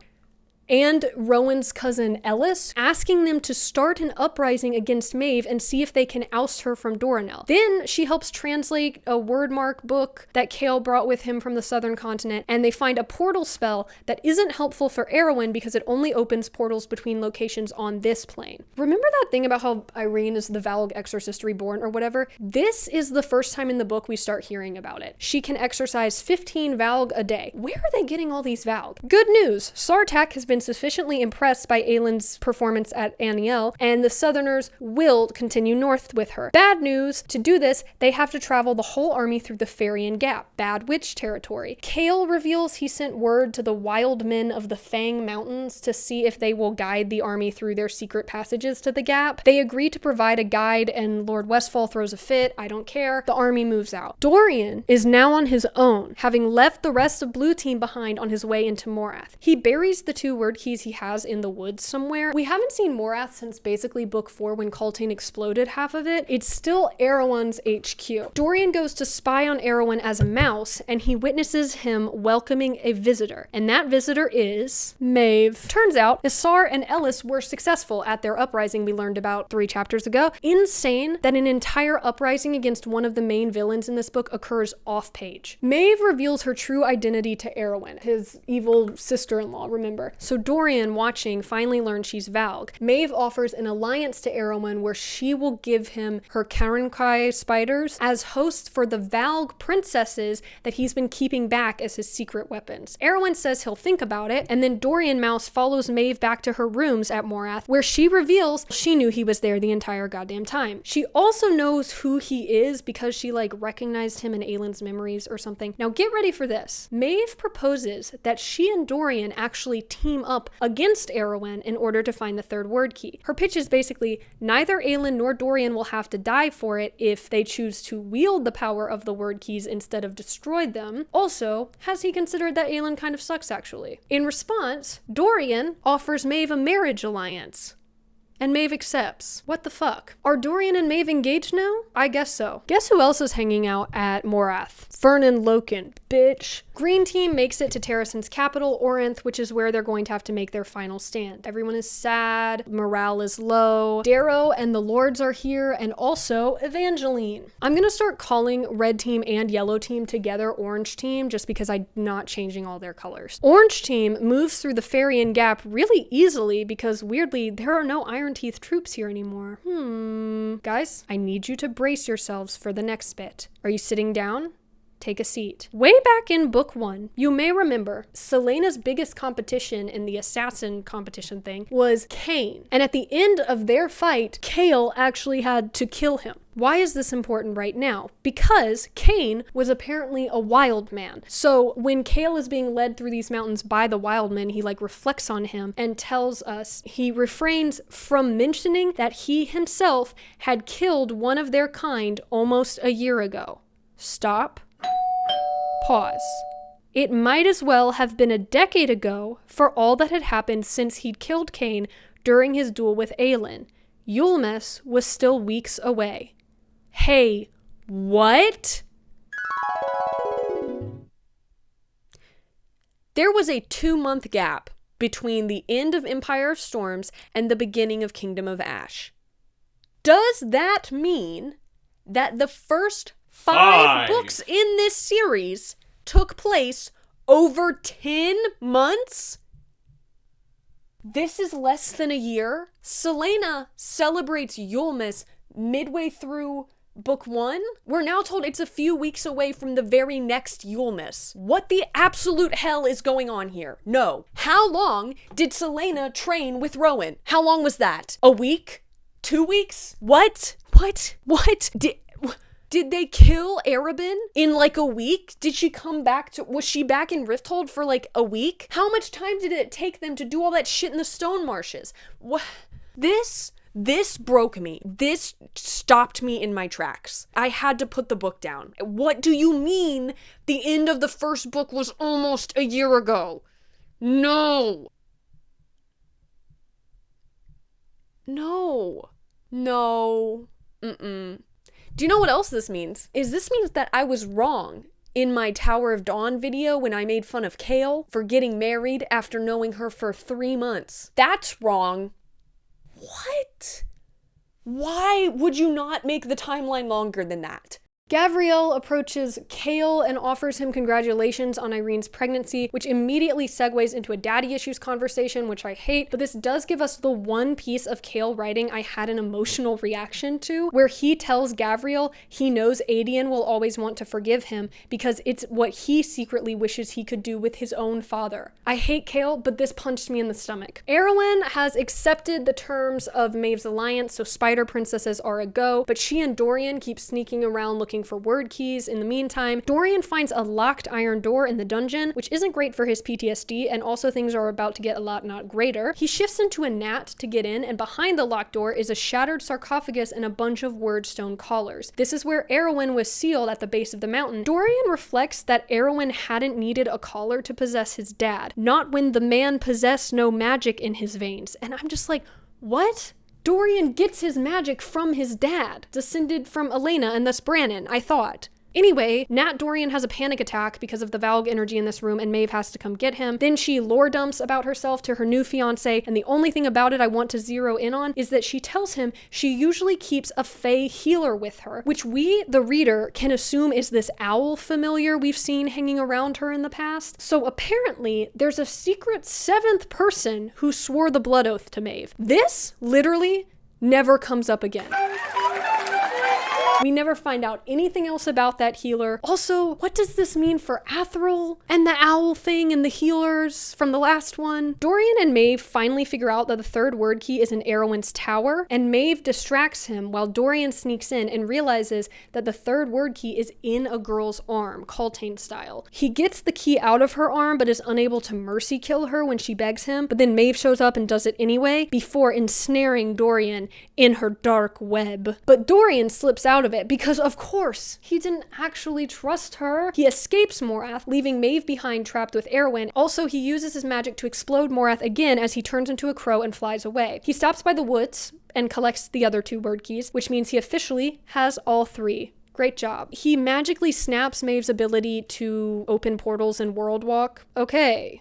and Rowan's cousin Ellis, asking them to start an uprising against Maeve and see if they can oust her from Doranel. Then she helps translate a wordmark book that Chaol brought with him from the southern continent, and they find a portal spell that isn't helpful for Erwin because it only opens portals between locations on this plane. Remember that thing about how Irene is the Valg Exorcist Reborn or whatever? This is the first time in the book we start hearing about it. She can exorcise 15 Valg a day. Where are they getting all these Valg? Good news! Sartaq has been sufficiently impressed by Aelin's performance at Aniel, and the Southerners will continue north with her. Bad news, to do this, they have to travel the whole army through the Farian Gap, Bad Witch territory. Chaol reveals he sent word to the wild men of the Fang Mountains to see if they will guide the army through their secret passages to the Gap. They agree to provide a guide, and Lord Westfall throws a fit. I don't care. The army moves out. Dorian is now on his own, having left the rest of Blue Team behind on his way into Morath. He buries the 2 word keys he has in the woods somewhere. We haven't seen Morath since basically book 4 when Cultane exploded half of it. It's still Erewhon's HQ. Dorian goes to spy on Erewhon as a mouse, and he witnesses him welcoming a visitor, and that visitor is Maeve. Turns out Essar and Ellis were successful at their uprising we learned about 3 chapters ago. Insane that an entire uprising against one of the main villains in this book occurs off page. Maeve reveals her true identity to Erewhon, his evil sister-in-law, remember. So Dorian, watching, finally learns she's Valg. Maeve offers an alliance to Erewhon where she will give him her Karankai spiders as hosts for the Valg princesses that he's been keeping back as his secret weapons. Erewhon says he'll think about it, and then Dorian Mouse follows Maeve back to her rooms at Morath, where she reveals she knew he was there the entire goddamn time. She also knows who he is because she recognized him in Aelin's memories or something. Now get ready for this. Maeve proposes that she and Dorian actually team up against Erewhon in order to find the 3rd word key. Her pitch is basically neither Aelin nor Dorian will have to die for it if they choose to wield the power of the word keys instead of destroy them. Also, has he considered that Aelin kind of sucks actually? In response, Dorian offers Maeve a marriage alliance. And Maeve accepts. What the fuck? Are Dorian and Maeve engaged now? I guess so. Guess who else is hanging out at Morath? Fernan Loken, bitch. Green Team makes it to Terrason's capital, Orinth, which is where they're going to have to make their final stand. Everyone is sad, morale is low, Darrow and the Lords are here, and also Evangeline. I'm gonna start calling Red Team and Yellow Team together Orange Team, just because I'm not changing all their colors. Orange Team moves through the Farian Gap really easily because, weirdly, there are no Iron Teeth troops here anymore. Guys, I need you to brace yourselves for the next bit. Are you sitting down? Take a seat. Way back in book 1, you may remember Celaena's biggest competition in the assassin competition thing was Cain. And at the end of their fight, Chaol actually had to kill him. Why is this important right now? Because Cain was apparently a wild man. So when Chaol is being led through these mountains by the wild men, he reflects on him and tells us he refrains from mentioning that he himself had killed one of their kind almost a year ago. Stop. Pause. It might as well have been a decade ago for all that had happened since he'd killed Cain during his duel with Aelin. Yulmes was still weeks away. Hey, what? There was a 2-month gap between the end of Empire of Storms and the beginning of Kingdom of Ash. Does that mean that the first 5 books in this series took place over 10 months? This is less than a year. Selena celebrates Yulmus midway through book 1. We're now told it's a few weeks away from the very next Yulmus. What the absolute hell is going on here? No. How long did Selena train with Rowan? How long was that? A week? 2 weeks? What? Did they kill Arabin in like a week? Did she come back was she back in Rifthold for like a week? How much time did it take them to do all that shit in the Stone Marshes? What? This broke me. This stopped me in my tracks. I had to put the book down. What do you mean the end of the first book was almost a year ago? No. Do you know what else this means? This means that I was wrong in my Tower of Dawn video when I made fun of Kale for getting married after knowing her for 3 months. That's wrong. What? Why would you not make the timeline longer than that? Gavriel approaches Kale and offers him congratulations on Irene's pregnancy, which immediately segues into a daddy issues conversation, which I hate, but this does give us the one piece of Kale writing I had an emotional reaction to, where he tells Gavriel he knows Adian will always want to forgive him because it's what he secretly wishes he could do with his own father. I hate Kale, but this punched me in the stomach. Erwin has accepted the terms of Maeve's alliance, so Spider Princesses are a go, but she and Dorian keep sneaking around looking for word keys. In the meantime, Dorian finds a locked iron door in the dungeon, which isn't great for his PTSD, and also things are about to get a lot not greater. He shifts into a gnat to get in, and behind the locked door is a shattered sarcophagus and a bunch of wordstone collars. This is where Erwin was sealed at the base of the mountain. Dorian reflects that Erwin hadn't needed a collar to possess his dad, not when the man possessed no magic in his veins. And I'm just like, what? Dorian gets his magic from his dad, descended from Elena and thus Brannon, I thought. Anyway, Nat Dorian has a panic attack because of the Valg energy in this room, and Maeve has to come get him. Then she lore dumps about herself to her new fiancé, and the only thing about it I want to zero in on is that she tells him she usually keeps a Fae healer with her, which we, the reader, can assume is this owl familiar we've seen hanging around her in the past. So apparently, there's a secret 7th person who swore the blood oath to Maeve. This, literally, never comes up again. We never find out anything else about that healer. Also, what does this mean for Athril and the owl thing and the healers from the last one? Dorian and Maeve finally figure out that the 3rd word key is in Erwin's tower, and Maeve distracts him while Dorian sneaks in and realizes that the 3rd word key is in a girl's arm, Coltane style. He gets the key out of her arm but is unable to mercy kill her when she begs him, but then Maeve shows up and does it anyway before ensnaring Dorian in her dark web. But Dorian slips out of it because, of course, he didn't actually trust her. He escapes Morath, leaving Maeve behind trapped with Erwin. Also, he uses his magic to explode Morath again as he turns into a crow and flies away. He stops by the woods and collects the other 2 word keys, which means he officially has all 3. Great job. He magically snaps Maeve's ability to open portals and world walk. Okay.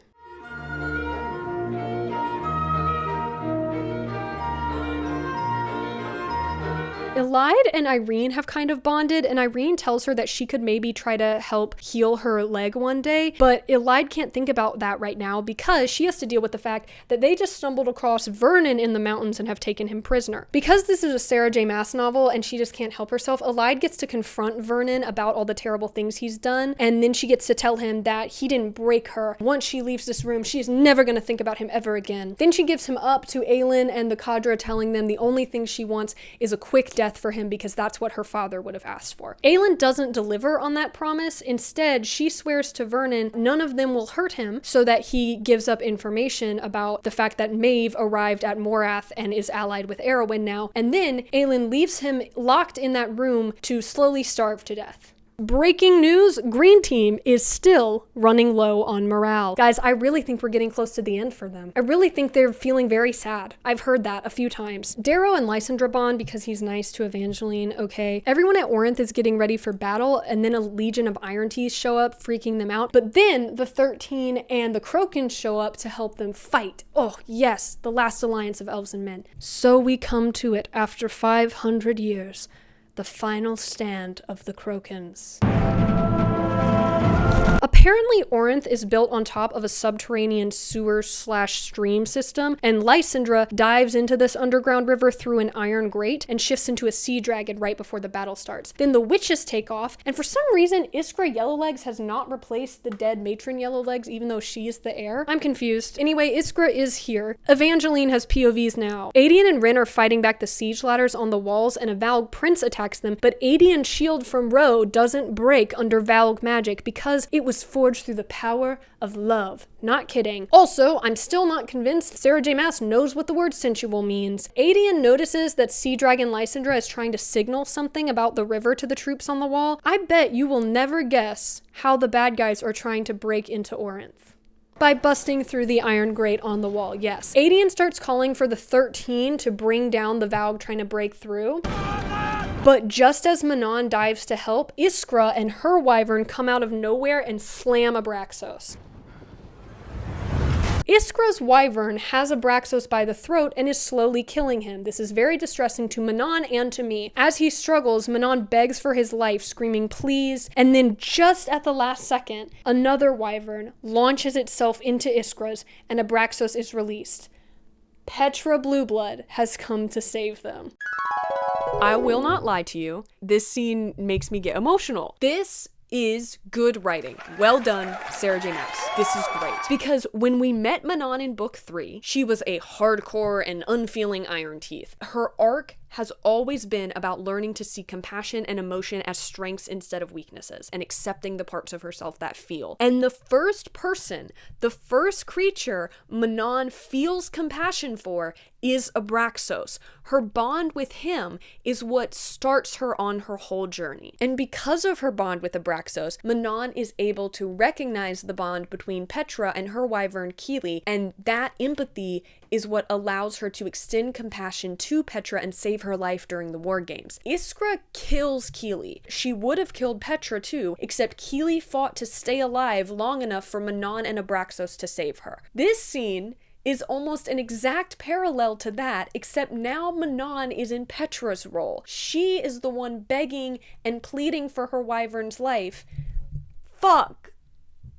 Elide and Irene have kind of bonded, and Irene tells her that she could maybe try to help heal her leg one day, but Elide can't think about that right now because she has to deal with the fact that they just stumbled across Vernon in the mountains and have taken him prisoner. Because this is a Sarah J Maas novel and she just can't help herself, Elide gets to confront Vernon about all the terrible things he's done, and then she gets to tell him that he didn't break her. Once she leaves this room, she's never going to think about him ever again. Then she gives him up to Aelin and the cadre, telling them the only thing she wants is a quick death for him because that's what her father would have asked for. Aelin doesn't deliver on that promise. Instead, she swears to Vernon none of them will hurt him, so that he gives up information about the fact that Maeve arrived at Morath and is allied with Erwin now, and then Aelin leaves him locked in that room to slowly starve to death. Breaking news, Green Team is still running low on morale. Guys, I really think we're getting close to the end for them. I really think they're feeling very sad. I've heard that a few times. Darrow and Lysandra bond because he's nice to Evangeline, okay. Everyone at Orinth is getting ready for battle, and then a legion of Iron Teeth show up, freaking them out. But then the 13 and the Crokins show up to help them fight. Oh, yes, the last alliance of elves and men. So we come to it after 500 years. The final stand of the Crokins. Apparently, Orinth is built on top of a subterranean sewer/stream system, and Lysandra dives into this underground river through an iron grate and shifts into a sea dragon right before the battle starts. Then the witches take off, and for some reason, Iskra Yellowlegs has not replaced the dead matron Yellowlegs, even though she is the heir. I'm confused. Anyway, Iskra is here. Evangeline has POVs now. Adian and Rin are fighting back the siege ladders on the walls, and a Valg prince attacks them, but Adian's shield from Ro doesn't break under Valg magic because it was forged through the power of love. Not kidding. Also, I'm still not convinced Sarah J Maas knows what the word sensual means. Adian notices that Sea Dragon Lysandra is trying to signal something about the river to the troops on the wall. I bet you will never guess how the bad guys are trying to break into Orinth. By busting through the iron grate on the wall, yes. Adian starts calling for the 13 to bring down the Valg trying to break through. But just as Manon dives to help, Iskra and her wyvern come out of nowhere and slam Abraxos. Iskra's wyvern has Abraxos by the throat and is slowly killing him. This is very distressing to Manon and to me. As he struggles, Manon begs for his life, screaming please, and then just at the last second, another wyvern launches itself into Iskra's and Abraxos is released. Petra Blueblood has come to save them. I will not lie to you. This scene makes me get emotional. This is good writing. Well done, Sarah J Maas. This is great. Because when we met Manon in book 3, she was a hardcore and unfeeling Iron Teeth. Her arc has always been about learning to see compassion and emotion as strengths instead of weaknesses, and accepting the parts of herself that feel. And the first person, the first creature Manon feels compassion for is Abraxos. Her bond with him is what starts her on her whole journey. And because of her bond with Abraxos, Manon is able to recognize the bond between Petra and her wyvern Keely, and that empathy is what allows her to extend compassion to Petra and save her life during the war games. Iskra kills Keely. She would have killed Petra too, except Keely fought to stay alive long enough for Manon and Abraxos to save her. This scene is almost an exact parallel to that, except now Manon is in Petra's role. She is the one begging and pleading for her wyvern's life. Fuck.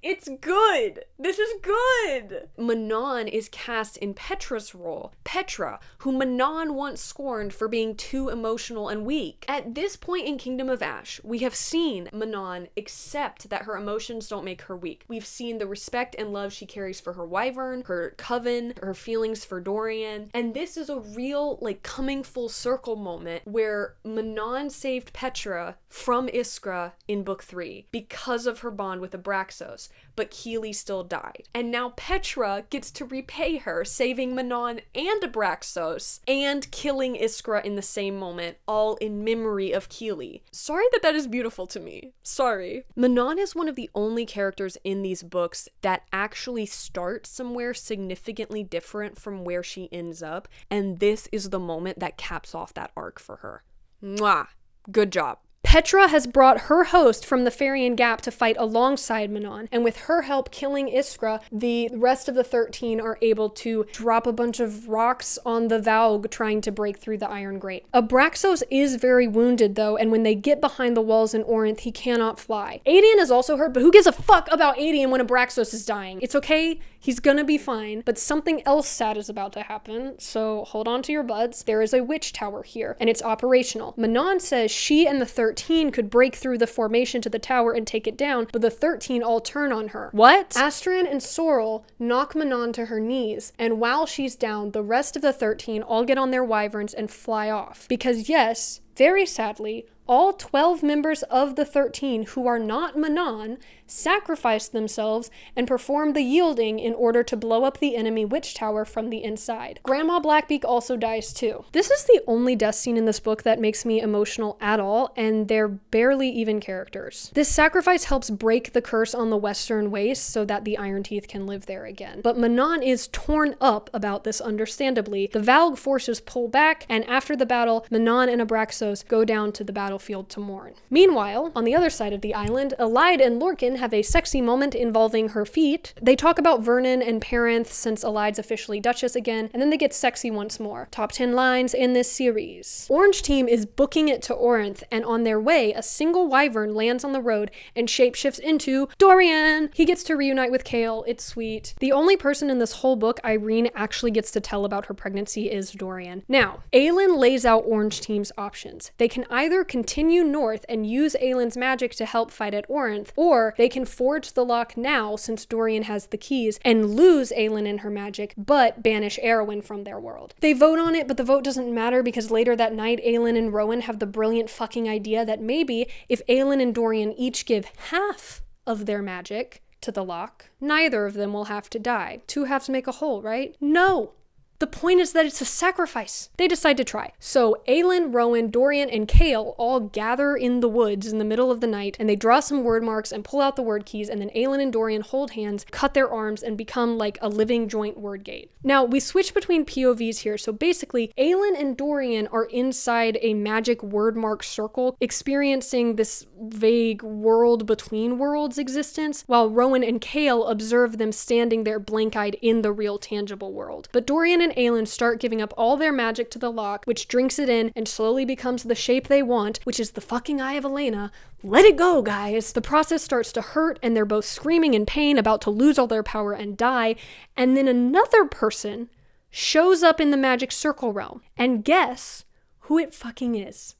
It's good. This is good. Manon is cast in Petra's role. Petra, who Manon once scorned for being too emotional and weak. At this point in Kingdom of Ash, we have seen Manon accept that her emotions don't make her weak. We've seen the respect and love she carries for her wyvern, her coven, her feelings for Dorian. And this is a real, coming full circle moment where Manon saved Petra from Iskra in book 3 because of her bond with Abraxos. But Keely still died. And now Petra gets to repay her, saving Manon and Abraxos, and killing Iskra in the same moment, all in memory of Keely. Sorry that is beautiful to me. Sorry. Manon is one of the only characters in these books that actually start somewhere significantly different from where she ends up, and this is the moment that caps off that arc for her. Mwah! Good job. Petra has brought her host from the Farian Gap to fight alongside Manon, and with her help killing Iskra, the rest of the 13 are able to drop a bunch of rocks on the Valg trying to break through the iron grate. Abraxos is very wounded though, and when they get behind the walls in Orinth, he cannot fly. Adian is also hurt, but who gives a fuck about Adian when Abraxos is dying? It's okay, he's gonna be fine, but something else sad is about to happen, so hold on to your butts. There is a witch tower here, and it's operational. Manon says she and the 13 could break through the formation to the tower and take it down, but the 13 all turn on her. What? Astran and Sorrel knock Manon to her knees, and while she's down, the rest of the 13 all get on their wyverns and fly off. Because yes, very sadly, All 12 members of the 13 who are not Manon sacrifice themselves and perform the yielding in order to blow up the enemy witch tower from the inside. Grandma Blackbeak also dies too. This is the only death scene in this book that makes me emotional at all, and they're barely even characters. This sacrifice helps break the curse on the western waste so that the Iron Teeth can live there again. But Manon is torn up about this, understandably. The Valg forces pull back, and after the battle, Manon and Abraxos go down to the battlefield to mourn. Meanwhile, on the other side of the island, Elide and Lorcan have a sexy moment involving her feet. They talk about Vernon and Parenth since Elide's officially Duchess again, and then they get sexy once more. Top 10 lines in this series. Orange team is booking it to Orinth, and on their way, a single wyvern lands on the road and shapeshifts into Dorian. He gets to reunite with Kale. It's sweet. The only person in this whole book Irene actually gets to tell about her pregnancy is Dorian. Now, Aelin lays out Orange team's options. They can either continue north and use Aelin's magic to help fight at Orinth, or they can forge the lock now since Dorian has the keys and lose Aelin and her magic, but banish Erwin from their world. They vote on it, but the vote doesn't matter because later that night, Aelin and Rowan have the brilliant fucking idea that maybe if Aelin and Dorian each give half of their magic to the lock, neither of them will have to die. Two halves make a whole, right? No! The point is that it's a sacrifice. They decide to try. So Aelin, Rowan, Dorian, and Kale all gather in the woods in the middle of the night, and they draw some word marks and pull out the word keys, and then Aelin and Dorian hold hands, cut their arms, and become like a living joint word gate. Now, we switch between POVs here, so basically, Aelin and Dorian are inside a magic word mark circle, experiencing this vague world between worlds existence, while Rowan and Kale observe them standing there blank-eyed in the real tangible world. But Dorian and Aelin start giving up all their magic to the lock, which drinks it in and slowly becomes the shape they want, which is the fucking Eye of Elena. Let it go, guys! The process starts to hurt, and they're both screaming in pain, about to lose all their power and die, and then another person shows up in the magic circle realm, and guess who it fucking is.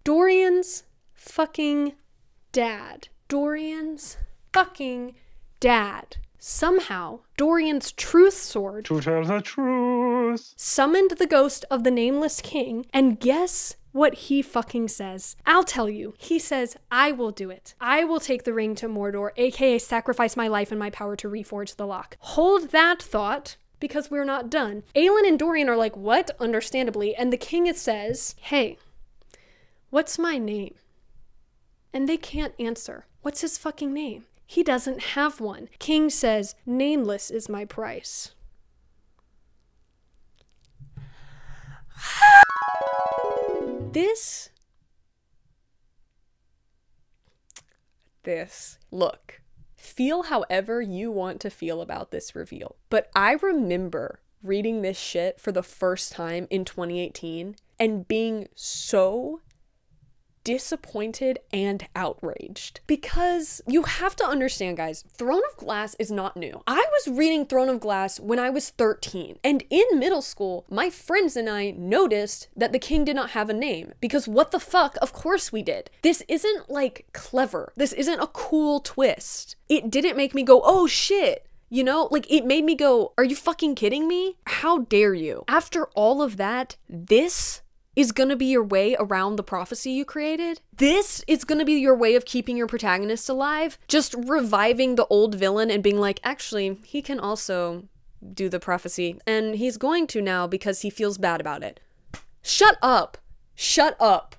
Dorian's fucking dad. Dorian's fucking dad. Somehow, Dorian's truth sword, to tell the truth, summoned the ghost of the nameless king, and guess what he fucking says? I'll tell you. He says, I will do it. I will take the ring to Mordor, aka sacrifice my life and my power to reforge the lock. Hold that thought, because we're not done. Aelin and Dorian are like, what? Understandably. And the king says, hey, what's my name? And they can't answer. What's his fucking name? He doesn't have one. King says, nameless is my price. Look, feel however you want to feel about this reveal. But I remember reading this shit for the first time in 2018 and being so disappointed and outraged. Because you have to understand, guys, Throne of Glass is not new. I was reading Throne of Glass when I was 13, and in middle school, my friends and I noticed that the king did not have a name, because what the fuck, of course we did. This isn't like clever. This isn't a cool twist. It didn't make me go, oh shit. You know, like it made me go, are you fucking kidding me? How dare you? After all of that, this is gonna be your way around the prophecy you created? This is gonna be your way of keeping your protagonist alive? Just reviving the old villain and being like, actually, he can also do the prophecy, and he's going to now because he feels bad about it. Shut up! Shut up!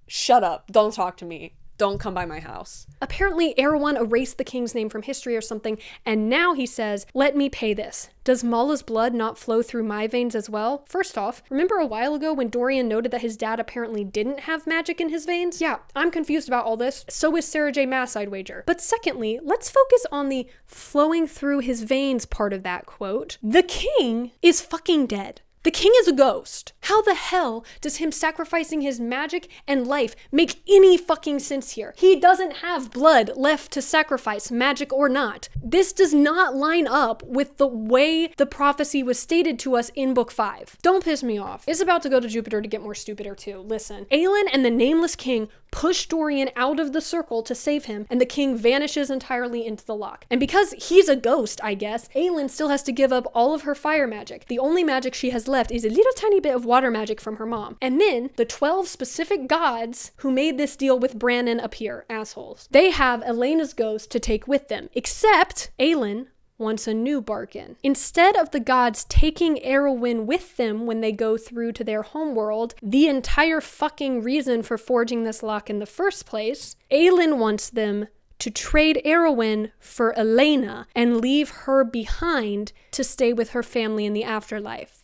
Shut up. Don't talk to me. Don't come by my house. Apparently, Erewhon erased the king's name from history or something, and now he says, let me pay this. Does Mala's blood not flow through my veins as well? First off, remember a while ago when Dorian noted that his dad apparently didn't have magic in his veins? Yeah, I'm confused about all this. So is Sarah J Maas, I'd wager. But secondly, let's focus on the flowing through his veins part of that quote. The king is fucking dead. The king is a ghost. How the hell does him sacrificing his magic and life make any fucking sense here? He doesn't have blood left to sacrifice, magic or not. This does not line up with the way the prophecy was stated to us in book 5. Don't piss me off. It's about to go to Jupiter to get more stupider too. Listen, Aelin and the nameless king push Dorian out of the circle to save him, and the king vanishes entirely into the lock. And because he's a ghost, I guess, Aelin still has to give up all of her fire magic. The only magic she has left is a little tiny bit of water magic from her mom. And then the 12 specific gods who made this deal with Brannon appear. Assholes. They have Elena's ghost to take with them, except Aelin wants a new bargain. Instead of the gods taking Arwen with them when they go through to their homeworld, the entire fucking reason for forging this lock in the first place, Aelin wants them to trade Arwen for Elena and leave her behind to stay with her family in the afterlife.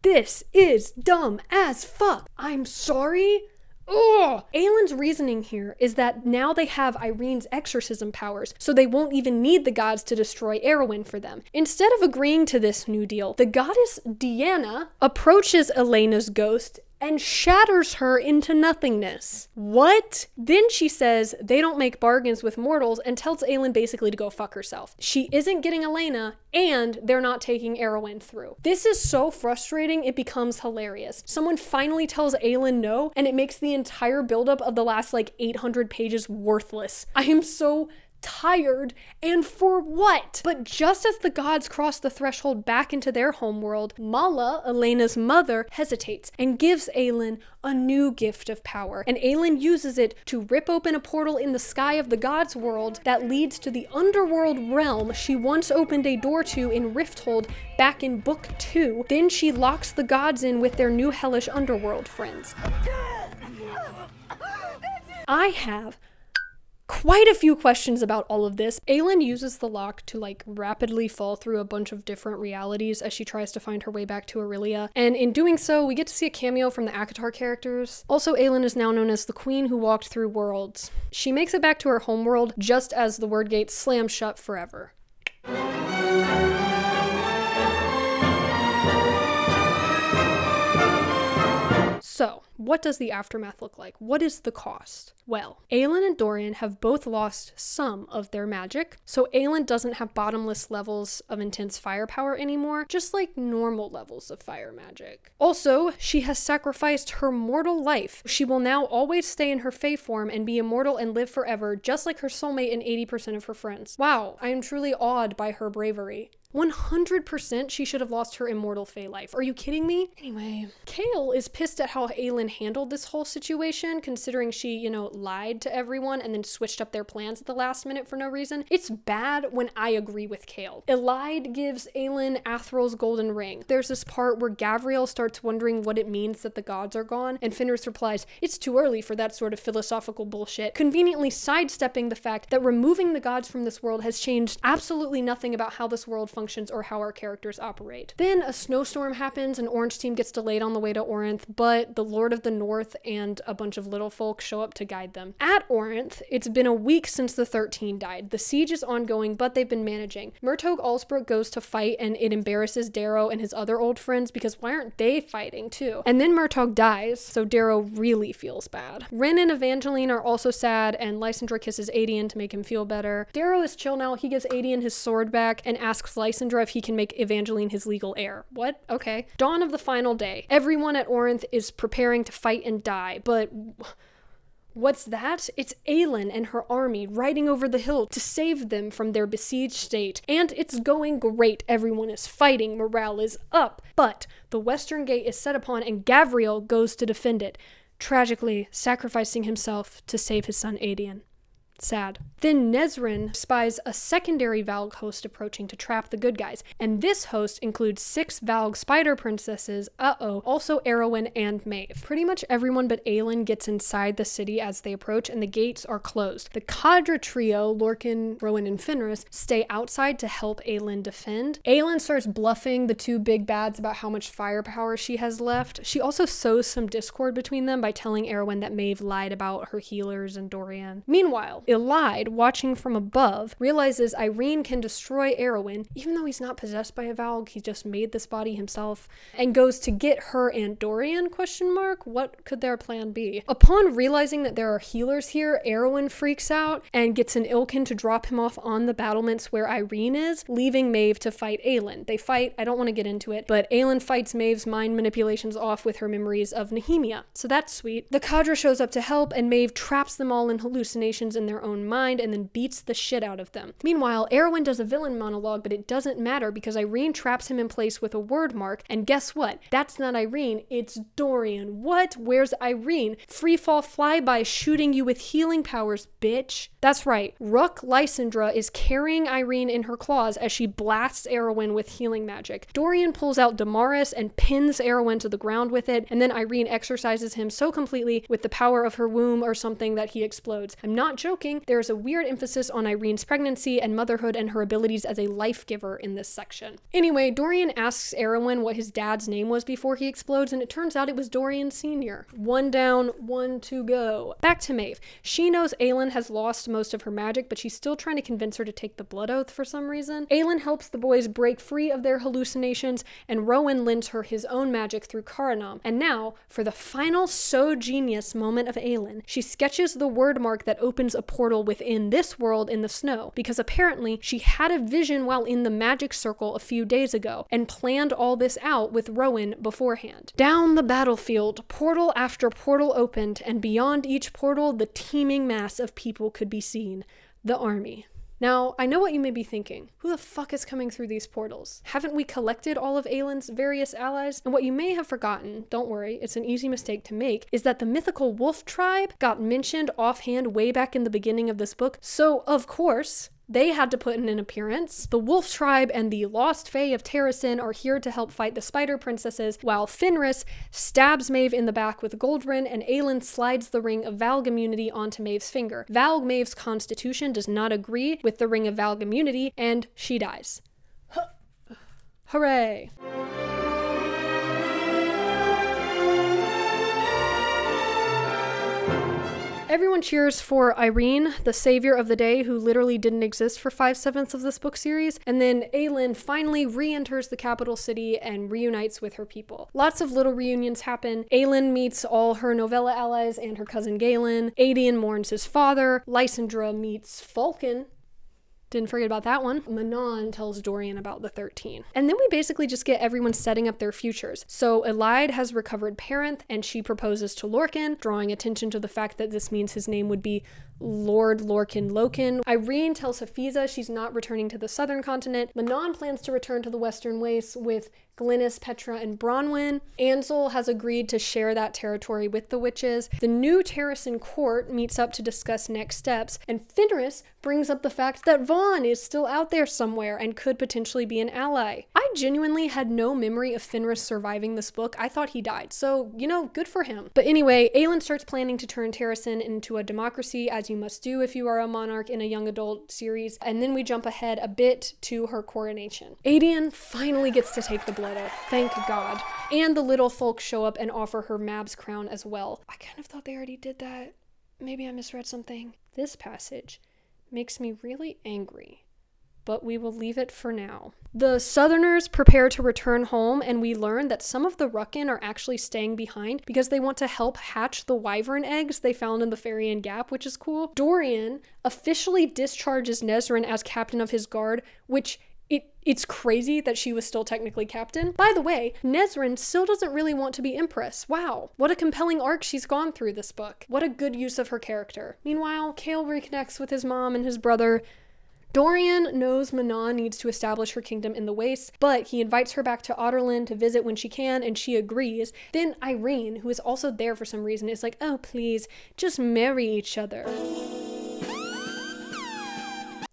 This is dumb as fuck. I'm sorry. Ugh! Aelin's reasoning here is that now they have Irene's exorcism powers, so they won't even need the gods to destroy Arwen for them. Instead of agreeing to this new deal, the goddess Diana approaches Elena's ghost and shatters her into nothingness. What? Then she says they don't make bargains with mortals and tells Aelin basically to go fuck herself. She isn't getting Elena, and they're not taking Arwen through. This is so frustrating, it becomes hilarious. Someone finally tells Aelin no, and it makes the entire buildup of the last 800 pages worthless. I am so tired, and for what? But just as the gods cross the threshold back into their homeworld, Mala, Elena's mother, hesitates and gives Aelin a new gift of power, and Aelin uses it to rip open a portal in the sky of the gods' world that leads to the underworld realm she once opened a door to in Rifthold back in Book 2. Then she locks the gods in with their new hellish underworld friends. I have quite a few questions about all of this. Aelin uses the lock to rapidly fall through a bunch of different realities as she tries to find her way back to Aurelia, and in doing so we get to see a cameo from the ACOTAR characters. Also, Aelin is now known as the Queen Who Walked Through Worlds. She makes it back to her homeworld just as the word gate slams shut forever. So, what does the aftermath look like? What is the cost? Well, Aelin and Dorian have both lost some of their magic, so Aelin doesn't have bottomless levels of intense firepower anymore, just normal levels of fire magic. Also, she has sacrificed her mortal life. She will now always stay in her Fae form and be immortal and live forever, just like her soulmate and 80% of her friends. Wow, I am truly awed by her bravery. 100% she should have lost her immortal Fae life. Are you kidding me? Anyway, Kale is pissed at how Aelin handled this whole situation, considering she, lied to everyone and then switched up their plans at the last minute for no reason. It's bad when I agree with Kale. Elide gives Aelin Athrol's golden ring. There's this part where Gavriel starts wondering what it means that the gods are gone, and Fenris replies, "It's too early for that sort of philosophical bullshit," conveniently sidestepping the fact that removing the gods from this world has changed absolutely nothing about how this world functions or how our characters operate. Then a snowstorm happens and Orange Team gets delayed on the way to Orinth, but the Lord of the North and a bunch of little folk show up to guide them. At Orinth, it's been a week since the 13 died. The siege is ongoing, but they've been managing. Murtogh Allsbrook goes to fight and it embarrasses Darrow and his other old friends because why aren't they fighting too? And then Murtogh dies, so Darrow really feels bad. Ren and Evangeline are also sad, and Lysandra kisses Aedion to make him feel better. Darrow is chill now. He gives Aedion his sword back and asks Lysandra if he can make Evangeline his legal heir. What? Okay. Dawn of the final day. Everyone at Orinth is preparing to fight and die, but what's that? It's Aelin and her army riding over the hill to save them from their besieged state. And it's going great. Everyone is fighting. Morale is up. But the Western Gate is set upon and Gavriel goes to defend it, tragically sacrificing himself to save his son Aedion. Sad. Then Nezrin spies a secondary Valg host approaching to trap the good guys, and this host includes 6 Valg spider princesses, also Arwen and Maeve. Pretty much everyone but Aelin gets inside the city as they approach, and the gates are closed. The Cadre trio, Lorcan, Rowan, and Fenris, stay outside to help Aelin defend. Aelin starts bluffing the 2 big bads about how much firepower she has left. She also sows some discord between them by telling Arwen that Maeve lied about her healers and Dorian. Meanwhile, Elide, watching from above, realizes Irene can destroy Arwen, even though he's not possessed by a Valg, he just made this body himself, and goes to get her and Dorian, ? What could their plan be? Upon realizing that there are healers here, Arwen freaks out and gets an Ilkin to drop him off on the battlements where Irene is, leaving Maeve to fight Aelin. They fight, I don't want to get into it, but Aelin fights Maeve's mind manipulations off with her memories of Nehemia, so that's sweet. The Cadre shows up to help, and Maeve traps them all in hallucinations in their their own mind and then beats the shit out of them. Meanwhile, Erwin does a villain monologue, but it doesn't matter because Irene traps him in place with a word mark, and guess what? That's not Irene, it's Dorian. What? Where's Irene? Free fall flyby shooting you with healing powers, bitch. That's right, Rook Lysandra is carrying Irene in her claws as she blasts Erwin with healing magic. Dorian pulls out Damaris and pins Erwin to the ground with it, and then Irene exorcises him so completely with the power of her womb or something that he explodes. I'm not joking, there is a weird emphasis on Irene's pregnancy and motherhood and her abilities as a life giver in this section. Anyway, Dorian asks Erwin what his dad's name was before he explodes, and it turns out it was Dorian Sr. 1 down, 1 to go. Back to Maeve. She knows Aelin has lost most of her magic, but she's still trying to convince her to take the blood oath for some reason. Aelin helps the boys break free of their hallucinations, and Rowan lends her his own magic through Karanam. And now, for the final so genius moment of Aelin, she sketches the word mark that opens a portal within this world in the snow, because apparently she had a vision while in the magic circle a few days ago, and planned all this out with Rowan beforehand. Down the battlefield, portal after portal opened, and beyond each portal, the teeming mass of people could be seen. The army. Now, I know what you may be thinking. Who the fuck is coming through these portals? Haven't we collected all of Aelin's various allies? And what you may have forgotten, don't worry, it's an easy mistake to make, is that the mythical wolf tribe got mentioned offhand way back in the beginning of this book, so of course, they had to put in an appearance. The Wolf Tribe and the Lost Fae of Terrasen are here to help fight the Spider Princesses, while Fenris stabs Maeve in the back with Goldrin, and Aelin slides the Ring of Valg immunity onto Maeve's finger. Valg Maeve's constitution does not agree with the Ring of Valg immunity, and she dies. Hooray! Everyone cheers for Irene, the savior of the day, who literally didn't exist for 5/7 of this book series, and then Aelin finally re-enters the capital city and reunites with her people. Lots of little reunions happen. Aelin meets all her novella allies and her cousin Galen. Aedion mourns his father. Lysandra meets Falcon. Didn't forget about that one. Manon tells Dorian about the 13. And then we basically just get everyone setting up their futures. So Elide has recovered Parenth, and she proposes to Lorcan, drawing attention to the fact that this means his name would be Lord Lorcan Loken. Irene tells Hafiza she's not returning to the southern continent. Manon plans to return to the western wastes with Glynis, Petra, and Bronwyn. Ansel has agreed to share that territory with the witches. The new Terrasen court meets up to discuss next steps, and Fenris brings up the fact that Vaughn is still out there somewhere and could potentially be an ally. I genuinely had no memory of Fenris surviving this book. I thought he died, so, you know, good for him. But anyway, Aelin starts planning to turn Terrasen into a democracy, as you must do if you are a monarch in a young adult series, and then we jump ahead a bit to her coronation. Aedion finally gets to take the blood oath, thank God. And the little folk show up and offer her Mab's crown as well. I kind of thought they already did that. Maybe I misread something. This passage makes me really angry, but we will leave it for now. The Southerners prepare to return home, and we learn that some of the Ruckin are actually staying behind because they want to help hatch the wyvern eggs they found in the Farian Gap, which is cool. Dorian officially discharges Nezrin as captain of his guard, which it's crazy that she was still technically captain. By the way, Nezrin still doesn't really want to be Empress. Wow, what a compelling arc she's gone through this book. What a good use of her character. Meanwhile, Cale reconnects with his mom and his brother. Dorian knows Manon needs to establish her kingdom in the Wastes, but he invites her back to Otterland to visit when she can, and she agrees. Then Irene, who is also there for some reason, is like, oh please, just marry each other.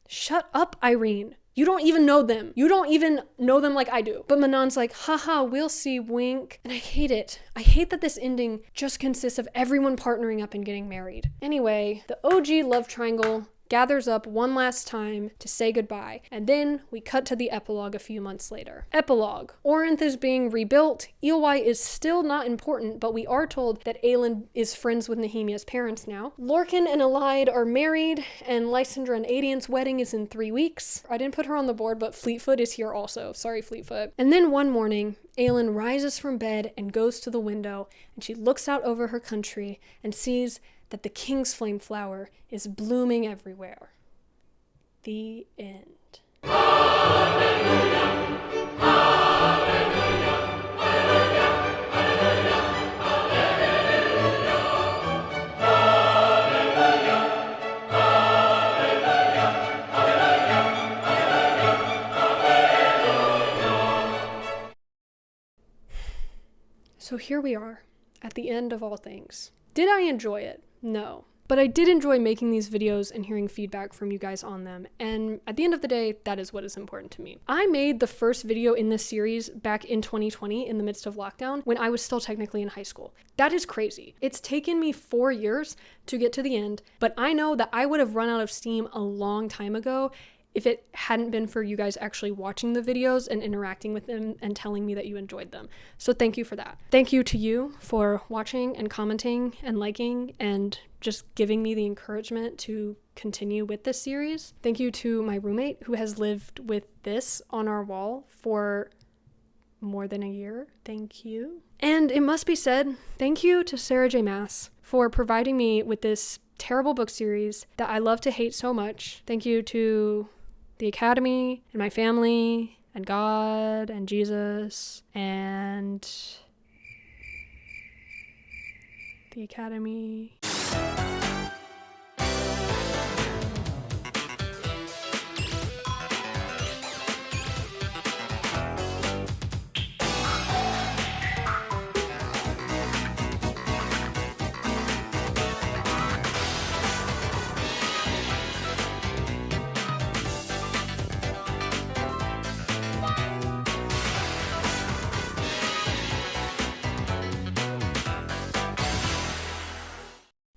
Shut up, Irene. You don't even know them. You don't even know them like I do. But Manon's like, haha, we'll see, wink. And I hate it. I hate that this ending just consists of everyone partnering up and getting married. Anyway, the OG love triangle gathers up one last time to say goodbye, and then we cut to the epilogue a few months later. Epilogue. Orinth is being rebuilt. Eilwai is still not important, but we are told that Aelin is friends with Nehemia's parents now. Lorcan and Elide are married, and Lysandra and Aedion's wedding is in 3 weeks. I didn't put her on the board, but Fleetfoot is here also. Sorry, Fleetfoot. And then one morning, Aelin rises from bed and goes to the window, and she looks out over her country and sees that the King's Flame flower is blooming everywhere. The end. Hallelujah. Hallelujah. Hallelujah. Hallelujah. Hallelujah. Hallelujah. So here we are, at the end of all things. Did I enjoy it? No. But I did enjoy making these videos and hearing feedback from you guys on them, and at the end of the day, that is what is important to me. I made the first video in this series back in 2020 in the midst of lockdown when I was still technically in high school. That is crazy. It's taken me 4 years to get to the end, but I know that I would have run out of steam a long time ago if it hadn't been for you guys actually watching the videos and interacting with them and telling me that you enjoyed them. So thank you for that. Thank you to you for watching and commenting and liking and just giving me the encouragement to continue with this series. Thank you to my roommate who has lived with this on our wall for more than a year. Thank you. And it must be said, thank you to Sarah J Maas for providing me with this terrible book series that I love to hate so much. Thank you to the Academy and my family and God and Jesus and the Academy.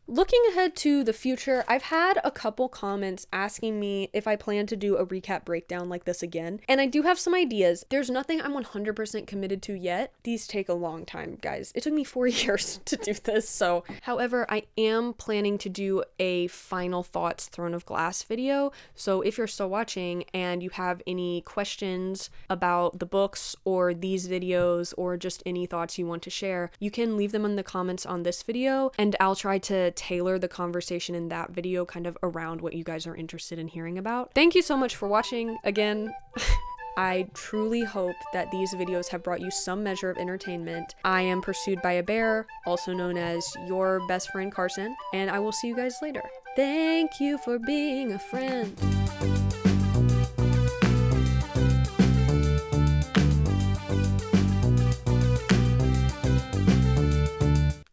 Looking ahead to the future, I've had a couple comments asking me if I plan to do a recap breakdown like this again, and I do have some ideas. There's nothing I'm 100% committed to yet. These take a long time, guys. It took me 4 years to do this, so. However, I am planning to do a final thoughts Throne of Glass video, so if you're still watching and you have any questions about the books or these videos or just any thoughts you want to share, you can leave them in the comments on this video, and I'll try to tailor the conversation in that video kind of around what you guys are interested in hearing about. Thank you so much for watching. Again, I truly hope that these videos have brought you some measure of entertainment. I am pursued by a bear, also known as your best friend Carson, and I will see you guys later. Thank you for being a friend.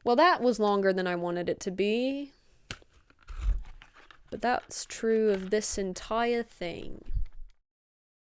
Well, that was longer than I wanted it to be, but that's true of this entire thing.